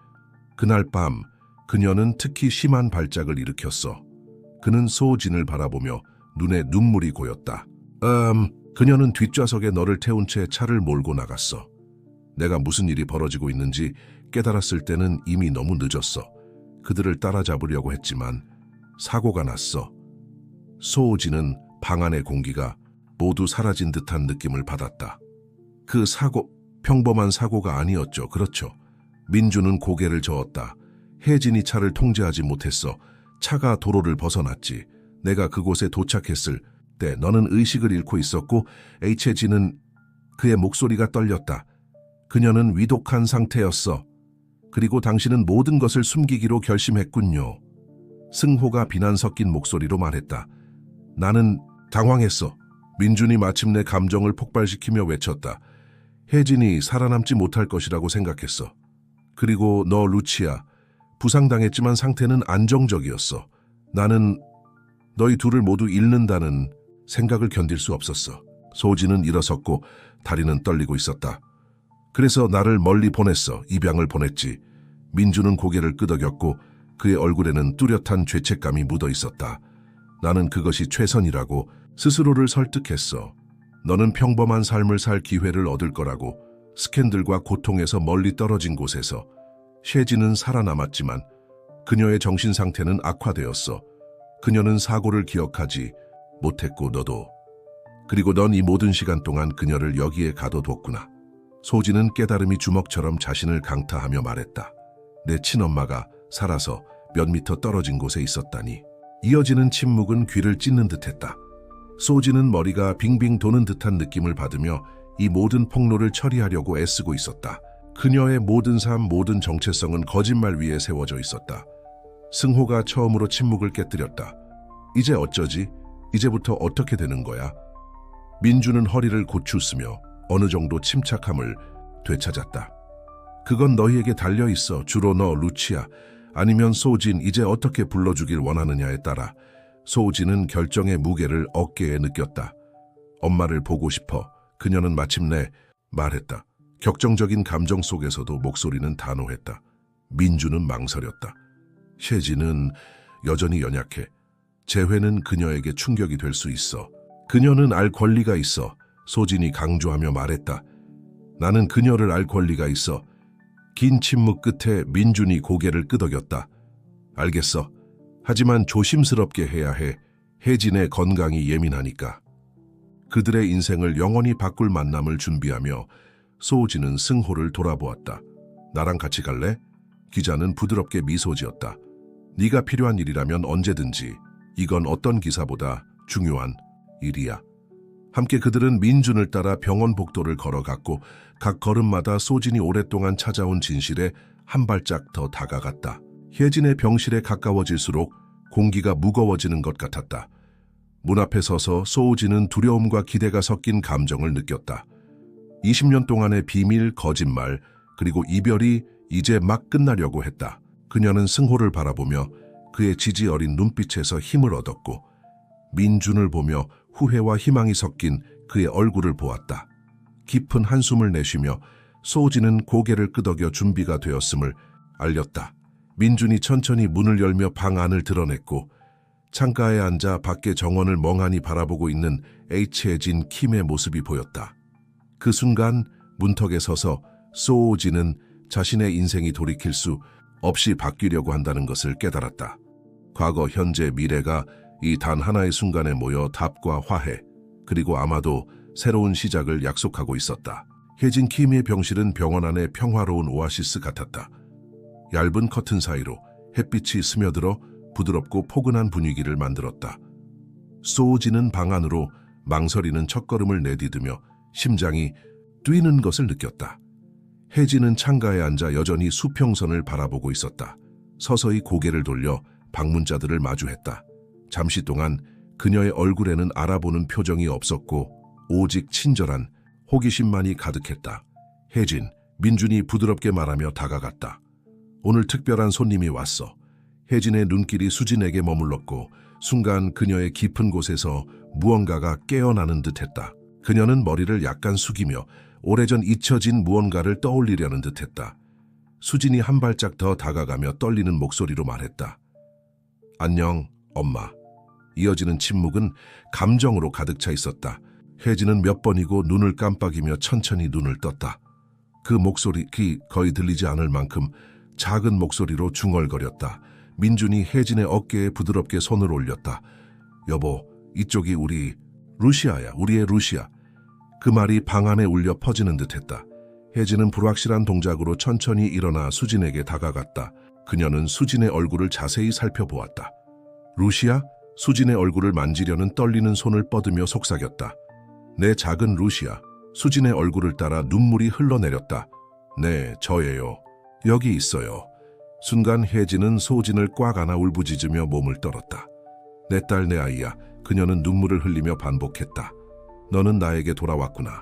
그날 밤 그녀는 특히 심한 발작을 일으켰어. 그는 소진을 바라보며 눈에 눈물이 고였다. 그녀는 뒷좌석에 너를 태운 채 차를 몰고 나갔어. 내가 무슨 일이 벌어지고 있는지 깨달았을 때는 이미 너무 늦었어. 그들을 따라잡으려고 했지만 사고가 났어. 소진은 방 안의 공기가 모두 사라진 듯한 느낌을 받았다. 그 사고, 평범한 사고가 아니었죠. 그렇죠. 민주는 고개를 저었다. 혜진이 차를 통제하지 못했어. 차가 도로를 벗어났지. 내가 그곳에 도착했을 때 너는 의식을 잃고 있었고 H진은 그의 목소리가 떨렸다. 그녀는 위독한 상태였어. 그리고 당신은 모든 것을 숨기기로 결심했군요. 승호가 비난 섞인 목소리로 말했다. 나는 당황했어. 민준이 마침내 감정을 폭발시키며 외쳤다. 혜진이 살아남지 못할 것이라고 생각했어. 그리고 너 루치아, 부상당했지만 상태는 안정적이었어. 나는 너희 둘을 모두 잃는다는 생각을 견딜 수 없었어. 소진은 일어섰고 다리는 떨리고 있었다. 그래서 나를 멀리 보냈어. 입양을 보냈지. 민주는 고개를 끄덕였고 그의 얼굴에는 뚜렷한 죄책감이 묻어 있었다. 나는 그것이 최선이라고 스스로를 설득했어. 너는 평범한 삶을 살 기회를 얻을 거라고. 스캔들과 고통에서 멀리 떨어진 곳에서. 셰지는 살아남았지만 그녀의 정신 상태는 악화되었어. 그녀는 사고를 기억하지 못했고 너도. 그리고 넌 이 모든 시간 동안 그녀를 여기에 가둬뒀구나. 소진은 깨달음이 주먹처럼 자신을 강타하며 말했다. 내 친엄마가 살아서 몇 미터 떨어진 곳에 있었다니. 이어지는 침묵은 귀를 찢는 듯했다. 소진은 머리가 빙빙 도는 듯한 느낌을 받으며 이 모든 폭로를 처리하려고 애쓰고 있었다. 그녀의 모든 삶, 모든 정체성은 거짓말 위에 세워져 있었다. 승호가 처음으로 침묵을 깨뜨렸다. 이제 어쩌지? 이제부터 어떻게 되는 거야? 민주는 허리를 고추으며 어느 정도 침착함을 되찾았다. 그건 너희에게 달려있어. 주로 너, 루치아, 아니면 소진, 이제 어떻게 불러주길 원하느냐에 따라. 소진은 결정의 무게를 어깨에 느꼈다. 엄마를 보고 싶어. 그녀는 마침내 말했다. 격정적인 감정 속에서도 목소리는 단호했다. 민주는 망설였다. 셰지는 여전히 연약해. 재회는 그녀에게 충격이 될 수 있어. 그녀는 알 권리가 있어. 소진이 강조하며 말했다. 나는 그녀를 알 권리가 있어. 긴 침묵 끝에 민준이 고개를 끄덕였다. 알겠어. 하지만 조심스럽게 해야 해. 혜진의 건강이 예민하니까. 그들의 인생을 영원히 바꿀 만남을 준비하며 소진은 승호를 돌아보았다. 나랑 같이 갈래? 기자는 부드럽게 미소 지었다. 네가 필요한 일이라면 언제든지. 이건 어떤 기사보다 중요한 일이야. 함께 그들은 민준을 따라 병원 복도를 걸어갔고 각 걸음마다 소진이 오랫동안 찾아온 진실에 한 발짝 더 다가갔다. 혜진의 병실에 가까워질수록 공기가 무거워지는 것 같았다. 문 앞에 서서 소진은 두려움과 기대가 섞인 감정을 느꼈다. 20년 동안의 비밀, 거짓말, 그리고 이별이 이제 막 끝나려고 했다. 그녀는 승호를 바라보며 그의 지지 어린 눈빛에서 힘을 얻었고 민준을 보며 후회와 희망이 섞인 그의 얼굴을 보았다. 깊은 한숨을 내쉬며 소진은 고개를 끄덕여 준비가 되었음을 알렸다. 민준이 천천히 문을 열며 방 안을 드러냈고 창가에 앉아 밖의 정원을 멍하니 바라보고 있는 H해진 킴의 모습이 보였다. 그 순간 문턱에 서서 소진은 자신의 인생이 돌이킬 수 없이 바뀌려고 한다는 것을 깨달았다. 과거, 현재, 미래가 이 단 하나의 순간에 모여 답과 화해, 그리고 아마도 새로운 시작을 약속하고 있었다. 혜진 키미의 병실은 병원 안의 평화로운 오아시스 같았다. 얇은 커튼 사이로 햇빛이 스며들어 부드럽고 포근한 분위기를 만들었다. 소우지는 방 안으로 망설이는 첫걸음을 내디디며 심장이 뛰는 것을 느꼈다. 혜진은 창가에 앉아 여전히 수평선을 바라보고 있었다. 서서히 고개를 돌려 방문자들을 마주했다. 잠시 동안 그녀의 얼굴에는 알아보는 표정이 없었고 오직 친절한 호기심만이 가득했다. 혜진, 민준이 부드럽게 말하며 다가갔다. 오늘 특별한 손님이 왔어. 혜진의 눈길이 수진에게 머물렀고 순간 그녀의 깊은 곳에서 무언가가 깨어나는 듯했다. 그녀는 머리를 약간 숙이며 오래전 잊혀진 무언가를 떠올리려는 듯했다. 수진이 한 발짝 더 다가가며 떨리는 목소리로 말했다. 안녕, 엄마. 이어지는 침묵은 감정으로 가득 차 있었다. 혜진은 몇 번이고 눈을 깜빡이며 천천히 눈을 떴다. 그 목소리 거의 들리지 않을 만큼 작은 목소리로 중얼거렸다. 민준이 혜진의 어깨에 부드럽게 손을 올렸다. 여보, 이쪽이 루시아야, 우리의 루시아. 그 말이 방 안에 울려 퍼지는 듯했다. 혜진은 불확실한 동작으로 천천히 일어나 수진에게 다가갔다. 그녀는 수진의 얼굴을 자세히 살펴보았다. 루시아? 수진의 얼굴을 만지려는 떨리는 손을 뻗으며 속삭였다. 내 작은 루시아. 수진의 얼굴을 따라 눈물이 흘러내렸다. 네, 저예요. 여기 있어요. 순간 혜진은 소진을 꽉 안아 울부짖으며 몸을 떨었다. 내 딸, 내 아이야. 그녀는 눈물을 흘리며 반복했다. 너는 나에게 돌아왔구나.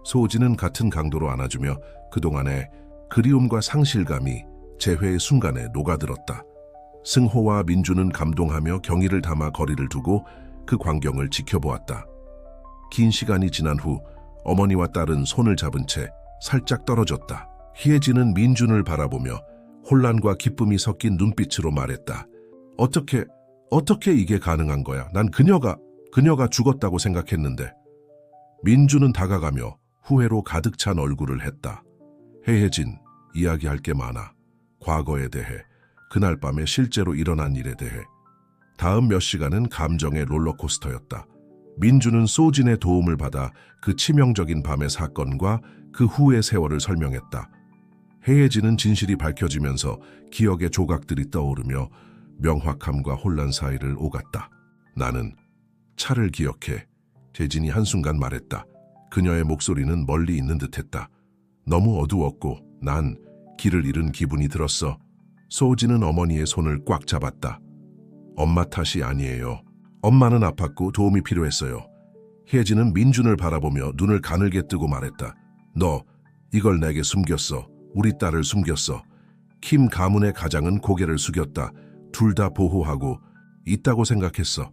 소진은 같은 강도로 안아주며 그동안의 그리움과 상실감이 재회의 순간에 녹아들었다. 승호와 민주는 감동하며 경의를 담아 거리를 두고 그 광경을 지켜보았다. 긴 시간이 지난 후 어머니와 딸은 손을 잡은 채 살짝 떨어졌다. 혜진은 민준을 바라보며 혼란과 기쁨이 섞인 눈빛으로 말했다. 어떻게 이게 가능한 거야? 난 그녀가 죽었다고 생각했는데. 민준은 다가가며 후회로 가득 찬 얼굴을 했다. 혜진, 이야기할 게 많아. 과거에 대해, 그날 밤에 실제로 일어난 일에 대해. 다음 몇 시간은 감정의 롤러코스터였다. 민준은 소진의 도움을 받아 그 치명적인 밤의 사건과 그 후의 세월을 설명했다. 혜진은 진실이 밝혀지면서 기억의 조각들이 떠오르며 명확함과 혼란 사이를 오갔다. 나는 차를 기억해. 혜진이 한순간 말했다. 그녀의 목소리는 멀리 있는 듯했다. 너무 어두웠고 난 길을 잃은 기분이 들었어. 소진은 어머니의 손을 꽉 잡았다. 엄마 탓이 아니에요. 엄마는 아팠고 도움이 필요했어요. 혜진은 민준을 바라보며 눈을 가늘게 뜨고 말했다. 너 이걸 내게 숨겼어. 우리 딸을 숨겼어. 킴 가문의 가장은 고개를 숙였다. 둘 다 보호하고 있다고 생각했어.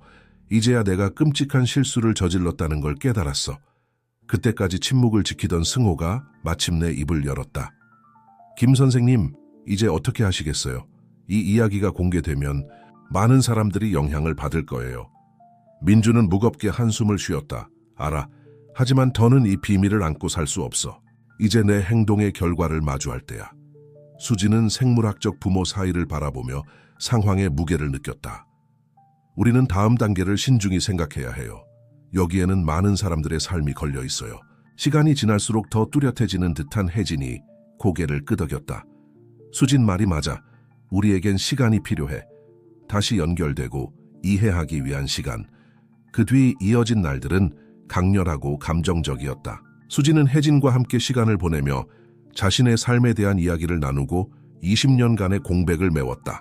이제야 내가 끔찍한 실수를 저질렀다는 걸 깨달았어. 그때까지 침묵을 지키던 승호가 마침내 입을 열었다. 김 선생님, 이제 어떻게 하시겠어요? 이 이야기가 공개되면 많은 사람들이 영향을 받을 거예요. 민주는 무겁게 한숨을 쉬었다. 알아. 하지만 더는 이 비밀을 안고 살 수 없어. 이제 내 행동의 결과를 마주할 때야. 수지는 생물학적 부모 사이를 바라보며 상황의 무게를 느꼈다. 우리는 다음 단계를 신중히 생각해야 해요. 여기에는 많은 사람들의 삶이 걸려 있어요. 시간이 지날수록 더 뚜렷해지는 듯한 혜진이 고개를 끄덕였다. 수진 말이 맞아. 우리에겐 시간이 필요해. 다시 연결되고 이해하기 위한 시간. 그 뒤 이어진 날들은 강렬하고 감정적이었다. 수진은 혜진과 함께 시간을 보내며 자신의 삶에 대한 이야기를 나누고 20년간의 공백을 메웠다.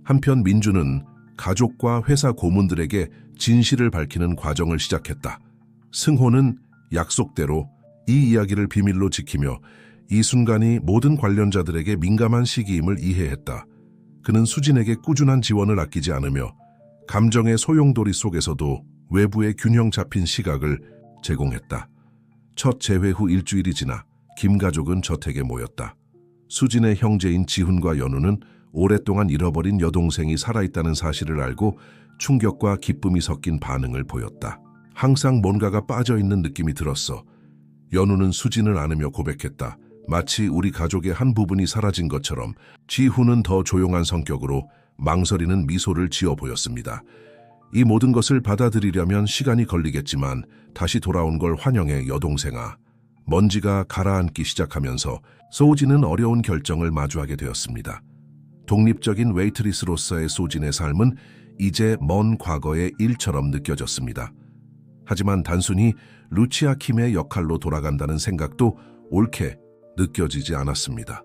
한편 민주는 가족과 회사 고문들에게 진실을 밝히는 과정을 시작했다. 승호는 약속대로 이 이야기를 비밀로 지키며 이 순간이 모든 관련자들에게 민감한 시기임을 이해했다. 그는 수진에게 꾸준한 지원을 아끼지 않으며 감정의 소용돌이 속에서도 외부의 균형 잡힌 시각을 제공했다. 첫 재회 후 일주일이 지나 김 가족은 저택에 모였다. 수진의 형제인 지훈과 연우는 오랫동안 잃어버린 여동생이 살아있다는 사실을 알고 충격과 기쁨이 섞인 반응을 보였다. 항상 뭔가가 빠져있는 느낌이 들었어. 연우는 수진을 안으며 고백했다. 마치 우리 가족의 한 부분이 사라진 것처럼. 지훈은 더 조용한 성격으로 망설이는 미소를 지어 보였습니다. 이 모든 것을 받아들이려면 시간이 걸리겠지만 다시 돌아온 걸 환영해 여동생아. 먼지가 가라앉기 시작하면서 소우진은 어려운 결정을 마주하게 되었습니다. 독립적인 웨이트리스로서의 소진의 삶은 이제 먼 과거의 일처럼 느껴졌습니다. 하지만 단순히 루치아 킴의 역할로 돌아간다는 생각도 옳게 느껴지지 않았습니다.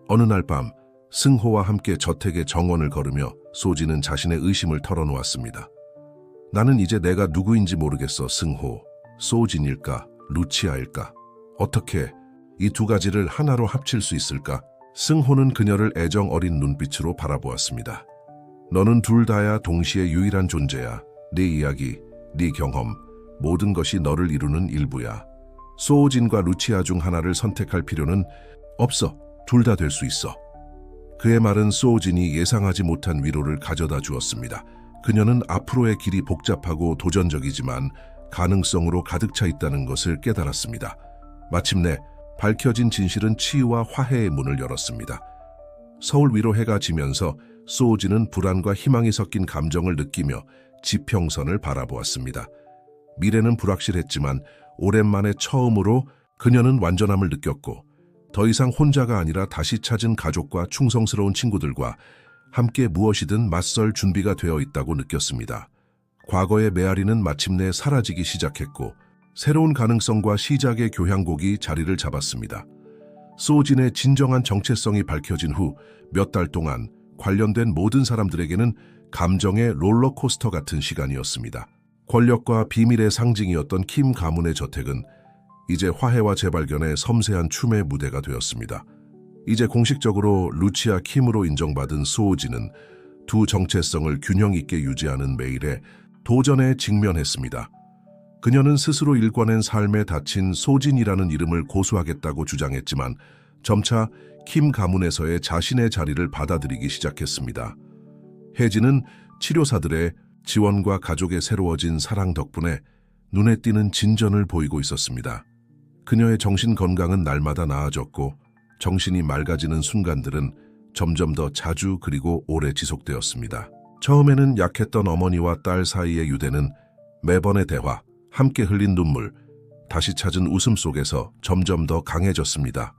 어느 날 밤 승호와 함께 저택의 정원을 걸으며 소진은 자신의 의심을 털어놓았습니다. 나는 이제 내가 누구인지 모르겠어. 승호, 소진일까, 루치아일까? 어떻게 이 두 가지를 하나로 합칠 수 있을까? 승호는 그녀를 애정 어린 눈빛으로 바라보았습니다. 너는 둘 다야 동시에 유일한 존재야. 네 이야기, 네 경험, 모든 것이 너를 이루는 일부야. 소우진과 루치아 중 하나를 선택할 필요는 없어. 둘 다 될 수 있어. 그의 말은 소우진이 예상하지 못한 위로를 가져다 주었습니다. 그녀는 앞으로의 길이 복잡하고 도전적이지만 가능성으로 가득 차 있다는 것을 깨달았습니다. 마침내 밝혀진 진실은 치유와 화해의 문을 열었습니다. 서울 위로 해가 지면서 소우진은 불안과 희망이 섞인 감정을 느끼며 지평선을 바라보았습니다. 미래는 불확실했지만 오랜만에 처음으로 그녀는 완전함을 느꼈고 더 이상 혼자가 아니라 다시 찾은 가족과 충성스러운 친구들과 함께 무엇이든 맞설 준비가 되어 있다고 느꼈습니다. 과거의 메아리는 마침내 사라지기 시작했고 새로운 가능성과 시작의 교향곡이 자리를 잡았습니다. 소우진의 진정한 정체성이 밝혀진 후 몇 달 동안 관련된 모든 사람들에게는 감정의 롤러코스터 같은 시간이었습니다. 권력과 비밀의 상징이었던 킴 가문의 저택은 이제 화해와 재발견의 섬세한 춤의 무대가 되었습니다. 이제 공식적으로 루치아 킴으로 인정받은 소우진은 두 정체성을 균형 있게 유지하는 매일에 도전에 직면했습니다. 그녀는 스스로 일궈낸 삶에 닫힌 소진이라는 이름을 고수하겠다고 주장했지만 점차 킴 가문에서의 자신의 자리를 받아들이기 시작했습니다. 혜진은 치료사들의 지원과 가족의 새로워진 사랑 덕분에 눈에 띄는 진전을 보이고 있었습니다. 그녀의 정신 건강은 날마다 나아졌고 정신이 맑아지는 순간들은 점점 더 자주 그리고 오래 지속되었습니다. 처음에는 약했던 어머니와 딸 사이의 유대는 매번의 대화, 함께 흘린 눈물, 다시 찾은 웃음 속에서 점점 더 강해졌습니다.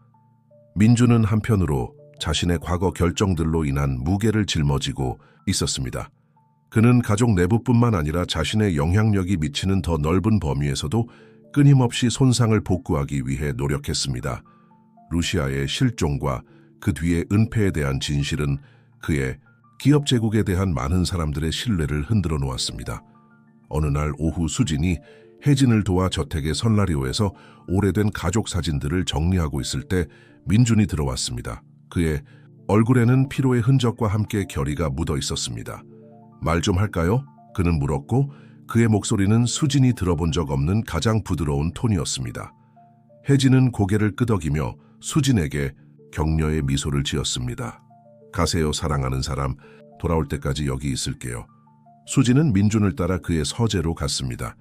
민주는 한편으로 자신의 과거 결정들로 인한 무게를 짊어지고 있었습니다. 그는 가족 내부뿐만 아니라 자신의 영향력이 미치는 더 넓은 범위에서도 끊임없이 손상을 복구하기 위해 노력했습니다. 루시아의 실종과 그 뒤의 은폐에 대한 진실은 그의 기업 제국에 대한 많은 사람들의 신뢰를 흔들어 놓았습니다. 어느 날 오후 수진이 혜진을 도와 저택의 선라리오에서 오래된 가족 사진들을 정리하고 있을 때 민준이 들어왔습니다. 그의 얼굴에는 피로의 흔적과 함께 결의가 묻어 있었습니다. 말 좀 할까요? 그는 물었고 그의 목소리는 수진이 들어본 적 없는 가장 부드러운 톤이었습니다. 혜진은 고개를 끄덕이며 수진에게 격려의 미소를 지었습니다. 가세요, 사랑하는 사람. 돌아올 때까지 여기 있을게요. 수진은 민준을 따라 그의 서재로 갔습니다.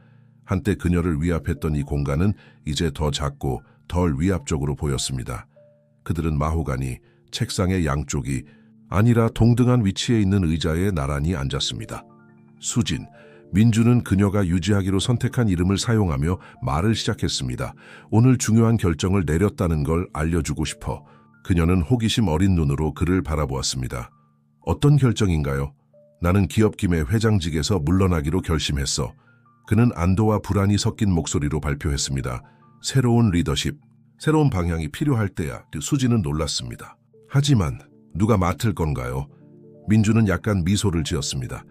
한때 그녀를 위압했던 이 공간은 이제 더 작고 덜 위압적으로 보였습니다. 그들은 마호가니 책상의 양쪽이 아니라 동등한 위치에 있는 의자에 나란히 앉았습니다. 수진, 민주는 그녀가 유지하기로 선택한 이름을 사용하며 말을 시작했습니다. 오늘 중요한 결정을 내렸다는 걸 알려주고 싶어. 그녀는 호기심 어린 눈으로 그를 바라보았습니다. 어떤 결정인가요? 나는 기업김의 회장직에서 물러나기로 결심했어. 그는 안도와 불안이 섞인 목소리로 발표했습니다. 새로운 리더십, 새로운 방향이 필요할 때야. 수진은 놀랐습니다. 하지만 누가 맡을 건가요? 민주는 약간 미소를 지었습니다.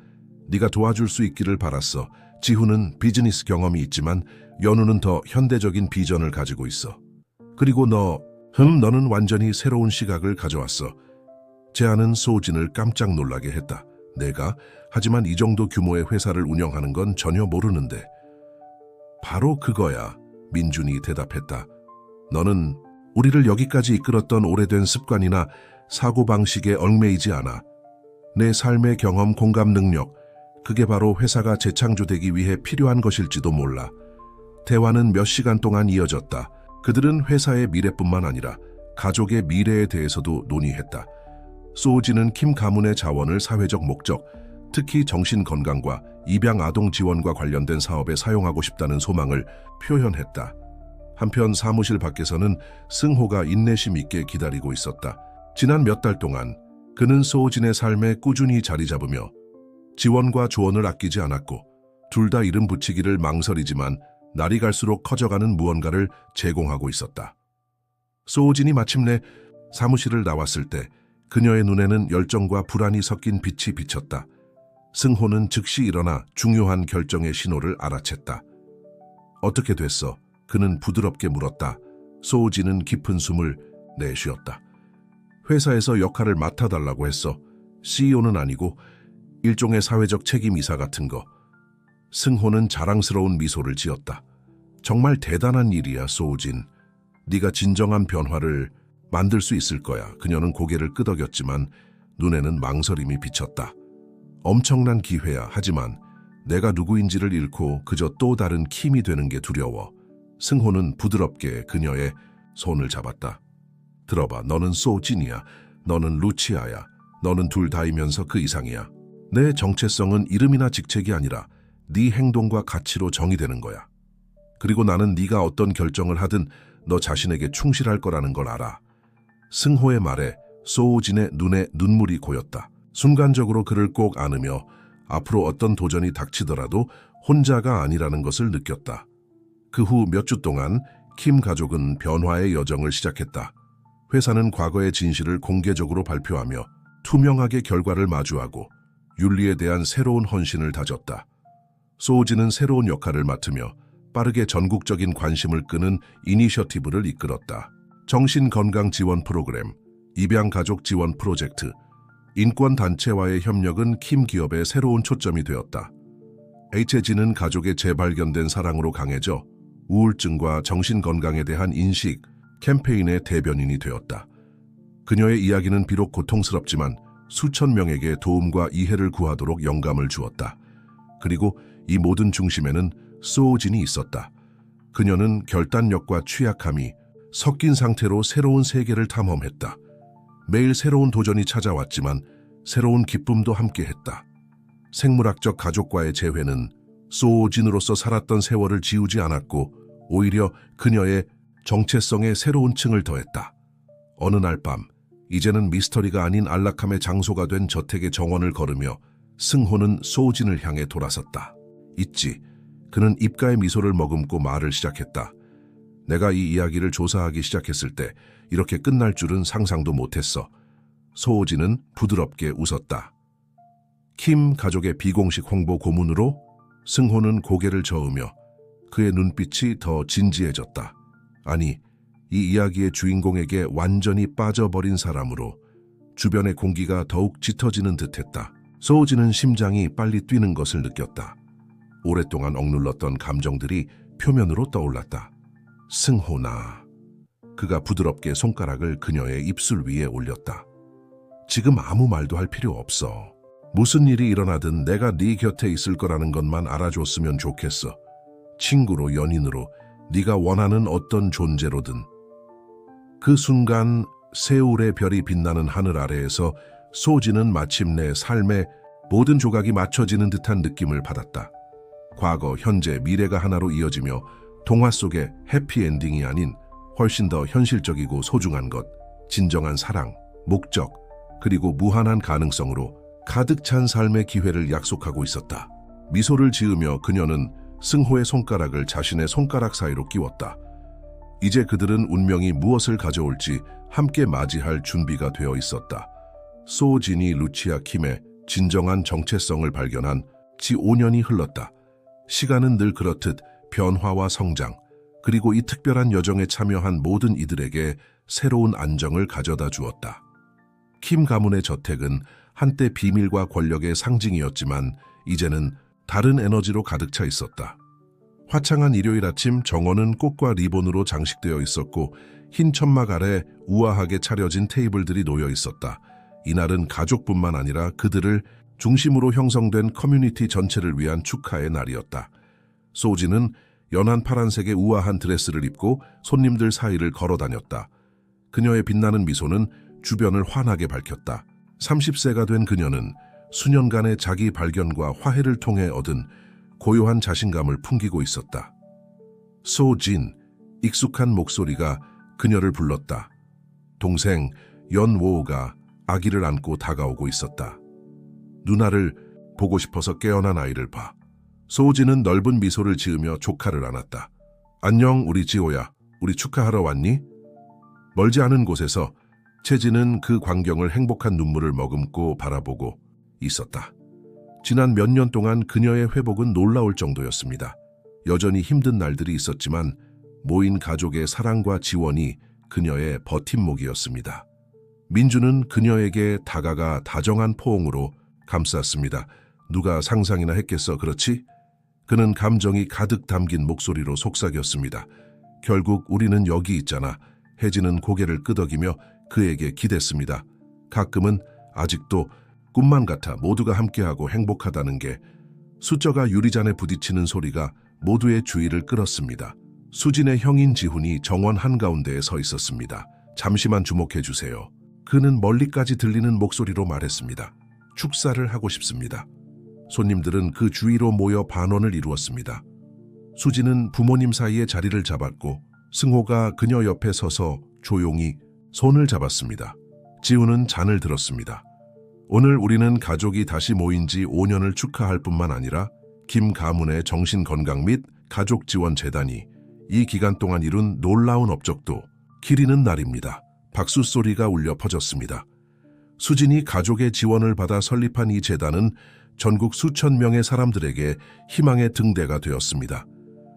네가 도와줄 수 있기를 바랐어. 지훈은 비즈니스 경험이 있지만 연우는 더 현대적인 비전을 가지고 있어. 그리고 너는 완전히 새로운 시각을 가져왔어. 제안은 소진을 깜짝 놀라게 했다. 내가? 하지만 이 정도 규모의 회사를 운영하는 건 전혀 모르는데. 바로 그거야, 민준이 대답했다. 너는 우리를 여기까지 이끌었던 오래된 습관이나 사고방식에 얽매이지 않아. 내 삶의 경험, 공감 능력, 그게 바로 회사가 재창조되기 위해 필요한 것일지도 몰라. 대화는 몇 시간 동안 이어졌다. 그들은 회사의 미래뿐만 아니라 가족의 미래에 대해서도 논의했다. 소우진은 킴 가문의 자원을 사회적 목적, 특히 정신건강과 입양 아동 지원과 관련된 사업에 사용하고 싶다는 소망을 표현했다. 한편 사무실 밖에서는 승호가 인내심 있게 기다리고 있었다. 지난 몇 달 동안 그는 소우진의 삶에 꾸준히 자리 잡으며 지원과 조언을 아끼지 않았고 둘 다 이름 붙이기를 망설이지만 날이 갈수록 커져가는 무언가를 제공하고 있었다. 소우진이 마침내 사무실을 나왔을 때 그녀의 눈에는 열정과 불안이 섞인 빛이 비쳤다. 승호는 즉시 일어나 중요한 결정의 신호를 알아챘다. 어떻게 됐어? 그는 부드럽게 물었다. 소우진은 깊은 숨을 내쉬었다. 회사에서 역할을 맡아달라고 했어. CEO는 아니고 일종의 사회적 책임이사 같은 거. 승호는 자랑스러운 미소를 지었다. 정말 대단한 일이야, 소우진. 네가 진정한 변화를 만들 수 있을 거야. 그녀는 고개를 끄덕였지만 눈에는 망설임이 비쳤다. 엄청난 기회야. 하지만 내가 누구인지를 잃고 그저 또 다른 킴이 되는 게 두려워. 승호는 부드럽게 그녀의 손을 잡았다. 들어봐, 너는 소우진이야. 너는 루치아야. 너는 둘 다이면서 그 이상이야. 내 정체성은 이름이나 직책이 아니라 네 행동과 가치로 정의되는 거야. 그리고 나는 네가 어떤 결정을 하든 너 자신에게 충실할 거라는 걸 알아. 승호의 말에 소우진의 눈에 눈물이 고였다. 순간적으로 그를 꼭 안으며 앞으로 어떤 도전이 닥치더라도 혼자가 아니라는 것을 느꼈다. 그 후 몇 주 동안 킴 가족은 변화의 여정을 시작했다. 회사는 과거의 진실을 공개적으로 발표하며 투명하게 결과를 마주하고 윤리에 대한 새로운 헌신을 다졌다. 소우진은 새로운 역할을 맡으며 빠르게 전국적인 관심을 끄는 이니셔티브를 이끌었다. 정신건강 지원 프로그램, 입양가족 지원 프로젝트, 인권단체와의 협력은 킴 기업의 새로운 초점이 되었다. HG는 가족의 재발견된 사랑으로 강해져 우울증과 정신건강에 대한 인식 캠페인의 대변인이 되었다. 그녀의 이야기는 비록 고통스럽지만 수천 명에게 도움과 이해를 구하도록 영감을 주었다. 그리고 이 모든 중심에는 소우진이 있었다. 그녀는 결단력과 취약함이 섞인 상태로 새로운 세계를 탐험했다. 매일 새로운 도전이 찾아왔지만 새로운 기쁨도 함께했다. 생물학적 가족과의 재회는 소우진으로서 살았던 세월을 지우지 않았고 오히려 그녀의 정체성에 새로운 층을 더했다. 어느 날 밤, 이제는 미스터리가 아닌 안락함의 장소가 된 저택의 정원을 걸으며 승호는 소우진을 향해 돌아섰다. 있지. 그는 입가에 미소를 머금고 말을 시작했다. 내가 이 이야기를 조사하기 시작했을 때 이렇게 끝날 줄은 상상도 못했어. 소우진은 부드럽게 웃었다. 킴 가족의 비공식 홍보 고문으로 승호는 고개를 저으며 그의 눈빛이 더 진지해졌다. 아니, 이 이야기의 주인공에게 완전히 빠져버린 사람으로 주변의 공기가 더욱 짙어지는 듯했다. 소우진은 심장이 빨리 뛰는 것을 느꼈다. 오랫동안 억눌렀던 감정들이 표면으로 떠올랐다. 승호나. 그가 부드럽게 손가락을 그녀의 입술 위에 올렸다. 지금 아무 말도 할 필요 없어. 무슨 일이 일어나든 내가 네 곁에 있을 거라는 것만 알아줬으면 좋겠어. 친구로, 연인으로, 네가 원하는 어떤 존재로든. 그 순간 세울의 별이 빛나는 하늘 아래에서 소우진은 마침내 삶의 모든 조각이 맞춰지는 듯한 느낌을 받았다. 과거, 현재, 미래가 하나로 이어지며 동화 속의 해피엔딩이 아닌 훨씬 더 현실적이고 소중한 것, 진정한 사랑, 목적, 그리고 무한한 가능성으로 가득 찬 삶의 기회를 약속하고 있었다. 미소를 지으며 그녀는 승호의 손가락을 자신의 손가락 사이로 끼웠다. 이제 그들은 운명이 무엇을 가져올지 함께 맞이할 준비가 되어 있었다. 소우진이 루치아 킴의 진정한 정체성을 발견한 지 5년이 흘렀다. 시간은 늘 그렇듯 변화와 성장, 그리고 이 특별한 여정에 참여한 모든 이들에게 새로운 안정을 가져다 주었다. 킴 가문의 저택은 한때 비밀과 권력의 상징이었지만 이제는 다른 에너지로 가득 차 있었다. 화창한 일요일 아침 정원은 꽃과 리본으로 장식되어 있었고 흰 천막 아래 우아하게 차려진 테이블들이 놓여 있었다. 이날은 가족뿐만 아니라 그들을 중심으로 형성된 커뮤니티 전체를 위한 축하의 날이었다. 소우진은 연한 파란색의 우아한 드레스를 입고 손님들 사이를 걸어 다녔다. 그녀의 빛나는 미소는 주변을 환하게 밝혔다. 30세가 된 그녀는 수년간의 자기 발견과 화해를 통해 얻은 고요한 자신감을 풍기고 있었다. 소진, 익숙한 목소리가 그녀를 불렀다. 동생 연워가 아기를 안고 다가오고 있었다. 누나를 보고 싶어서 깨어난 아이를 봐. 소진은 넓은 미소를 지으며 조카를 안았다. 안녕 우리 지호야. 우리 축하하러 왔니? 멀지 않은 곳에서 채진은 그 광경을 행복한 눈물을 머금고 바라보고 있었다. 지난 몇 년 동안 그녀의 회복은 놀라울 정도였습니다. 여전히 힘든 날들이 있었지만 모인 가족의 사랑과 지원이 그녀의 버팀목이었습니다. 민주는 그녀에게 다가가 다정한 포옹으로 감쌌습니다. 누가 상상이나 했겠어, 그렇지? 그는 감정이 가득 담긴 목소리로 속삭였습니다. 결국 우리는 여기 있잖아. 혜진은 고개를 끄덕이며 그에게 기댔습니다. 가끔은 아직도 꿈만 같아 모두가 함께하고 행복하다는 게. 숫저가 유리잔에 부딪히는 소리가 모두의 주의를 끌었습니다. 수진의 형인 지훈이 정원 한가운데에 서 있었습니다. 잠시만 주목해 주세요. 그는 멀리까지 들리는 목소리로 말했습니다. 축사를 하고 싶습니다. 손님들은 그 주위로 모여 반원을 이루었습니다. 수진은 부모님 사이에 자리를 잡았고 승호가 그녀 옆에 서서 조용히 손을 잡았습니다. 지훈은 잔을 들었습니다. 오늘 우리는 가족이 다시 모인 지 5년을 축하할 뿐만 아니라 김 가문의 정신건강 및 가족지원재단이 이 기간 동안 이룬 놀라운 업적도 기리는 날입니다. 박수 소리가 울려 퍼졌습니다. 수진이 가족의 지원을 받아 설립한 이 재단은 전국 수천 명의 사람들에게 희망의 등대가 되었습니다.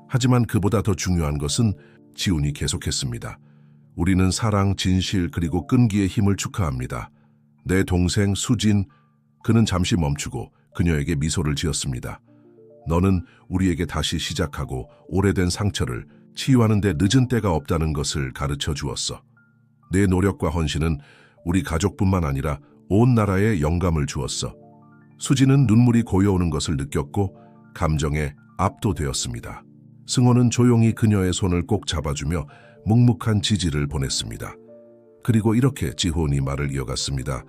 하지만 그보다 더 중요한 것은 지훈이 계속했습니다. 우리는 사랑, 진실 그리고 끈기의 힘을 축하합니다. 내 동생 수진. 그는 잠시 멈추고 그녀에게 미소를 지었습니다. 너는 우리에게 다시 시작하고 오래된 상처를 치유하는 데 늦은 때가 없다는 것을 가르쳐 주었어. 내 노력과 헌신은 우리 가족뿐만 아니라 온 나라에 영감을 주었어. 수진은 눈물이 고여오는 것을 느꼈고 감정에 압도되었습니다. 승호는 조용히 그녀의 손을 꼭 잡아주며 묵묵한 지지를 보냈습니다. 그리고 이렇게 지훈이 말을 이어갔습니다.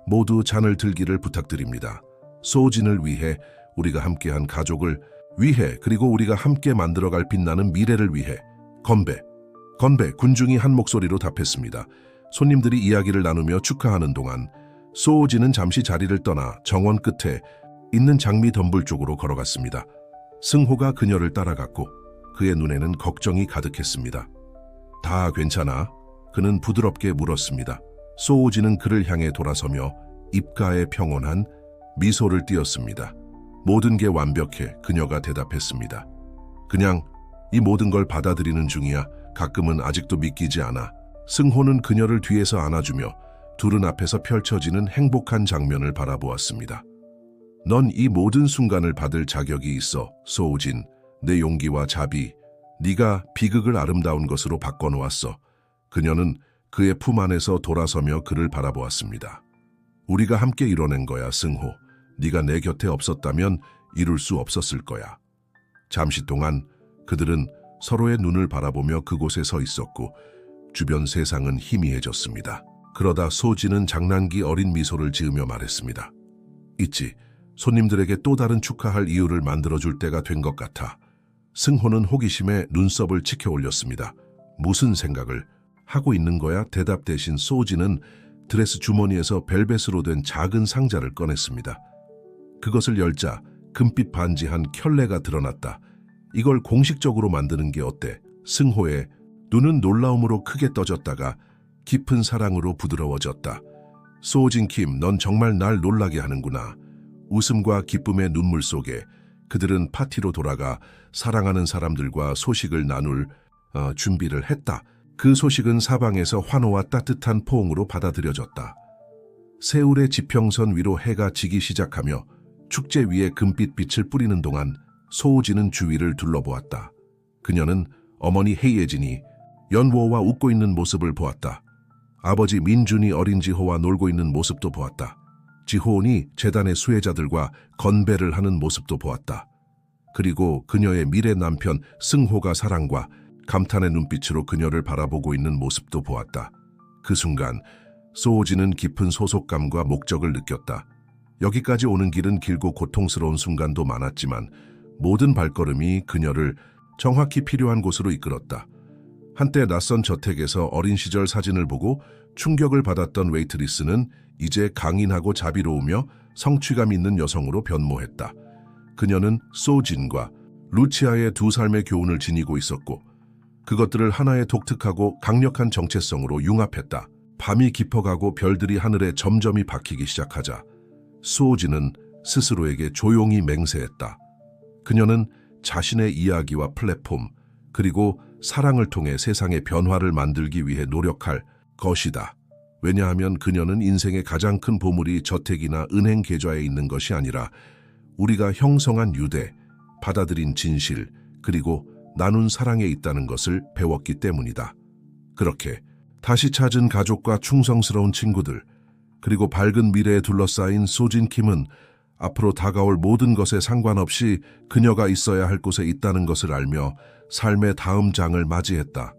모두 잔을 들기를 부탁드립니다. 소진을 위해, 우리가 함께한 가족을 위해, 그리고 우리가 함께 만들어갈 빛나는 미래를 위해. 건배. 건배. 군중이 한 목소리로 답했습니다. 손님들이 이야기를 나누며 축하하는 동안 소진은 잠시 자리를 떠나 정원 끝에 있는 장미 덤불 쪽으로 걸어갔습니다. 승호가 그녀를 따라갔고 그의 눈에는 걱정이 가득했습니다. 다 괜찮아? 그는 부드럽게 물었습니다. 소우진은 그를 향해 돌아서며 입가에 평온한 미소를 띄었습니다. 모든 게 완벽해. 그녀가 대답했습니다. 그냥 이 모든 걸 받아들이는 중이야. 가끔은 아직도 믿기지 않아. 승호는 그녀를 뒤에서 안아주며 둘은 앞에서 펼쳐지는 행복한 장면을 바라보았습니다. 넌 이 모든 순간을 받을 자격이 있어, 소우진. 내 용기와 자비, 네가 비극을 아름다운 것으로 바꿔놓았어. 그녀는 그의 품 안에서 돌아서며 그를 바라보았습니다. 우리가 함께 이뤄낸 거야, 승호. 네가 내 곁에 없었다면 이룰 수 없었을 거야. 잠시 동안 그들은 서로의 눈을 바라보며 그곳에 서 있었고 주변 세상은 희미해졌습니다. 그러다 소진은 장난기 어린 미소를 지으며 말했습니다. 있지, 손님들에게 또 다른 축하할 이유를 만들어줄 때가 된 것 같아. 승호는 호기심에 눈썹을 치켜 올렸습니다. 무슨 생각을 하고 있는 거야? 대답 대신 소진은 드레스 주머니에서 벨벳으로 된 작은 상자를 꺼냈습니다. 그것을 열자 금빛 반지한 켤레가 드러났다. 이걸 공식적으로 만드는 게 어때? 승호의 눈은 놀라움으로 크게 떠졌다가 깊은 사랑으로 부드러워졌다. 소진 킴, 넌 정말 날 놀라게 하는구나. 웃음과 기쁨의 눈물 속에 그들은 파티로 돌아가 사랑하는 사람들과 소식을 나눌 준비를 했다. 그 소식은 사방에서 환호와 따뜻한 포옹으로 받아들여졌다. 세울의 지평선 위로 해가 지기 시작하며 축제 위에 금빛 빛을 뿌리는 동안 소우진은 주위를 둘러보았다. 그녀는 어머니 헤이예진이 연보와 웃고 있는 모습을 보았다. 아버지 민준이 어린 지호와 놀고 있는 모습도 보았다. 지호온이 재단의 수혜자들과 건배를 하는 모습도 보았다. 그리고 그녀의 미래 남편 승호가 사랑과 감탄의 눈빛으로 그녀를 바라보고 있는 모습도 보았다. 그 순간 소우진은 깊은 소속감과 목적을 느꼈다. 여기까지 오는 길은 길고 고통스러운 순간도 많았지만 모든 발걸음이 그녀를 정확히 필요한 곳으로 이끌었다. 한때 낯선 저택에서 어린 시절 사진을 보고 충격을 받았던 웨이트리스는 이제 강인하고 자비로우며 성취감 있는 여성으로 변모했다. 그녀는 소진과 루치아의 두 삶의 교훈을 지니고 있었고 그것들을 하나의 독특하고 강력한 정체성으로 융합했다. 밤이 깊어가고 별들이 하늘에 점점이 박히기 시작하자 소진은 스스로에게 조용히 맹세했다. 그녀는 자신의 이야기와 플랫폼 그리고 사랑을 통해 세상의 변화를 만들기 위해 노력할 것이다. 왜냐하면 그녀는 인생의 가장 큰 보물이 저택이나 은행 계좌에 있는 것이 아니라 우리가 형성한 유대, 받아들인 진실, 그리고 나눈 사랑에 있다는 것을 배웠기 때문이다. 그렇게 다시 찾은 가족과 충성스러운 친구들, 그리고 밝은 미래에 둘러싸인 소진 킴은 앞으로 다가올 모든 것에 상관없이 그녀가 있어야 할 곳에 있다는 것을 알며 삶의 다음 장을 맞이했다.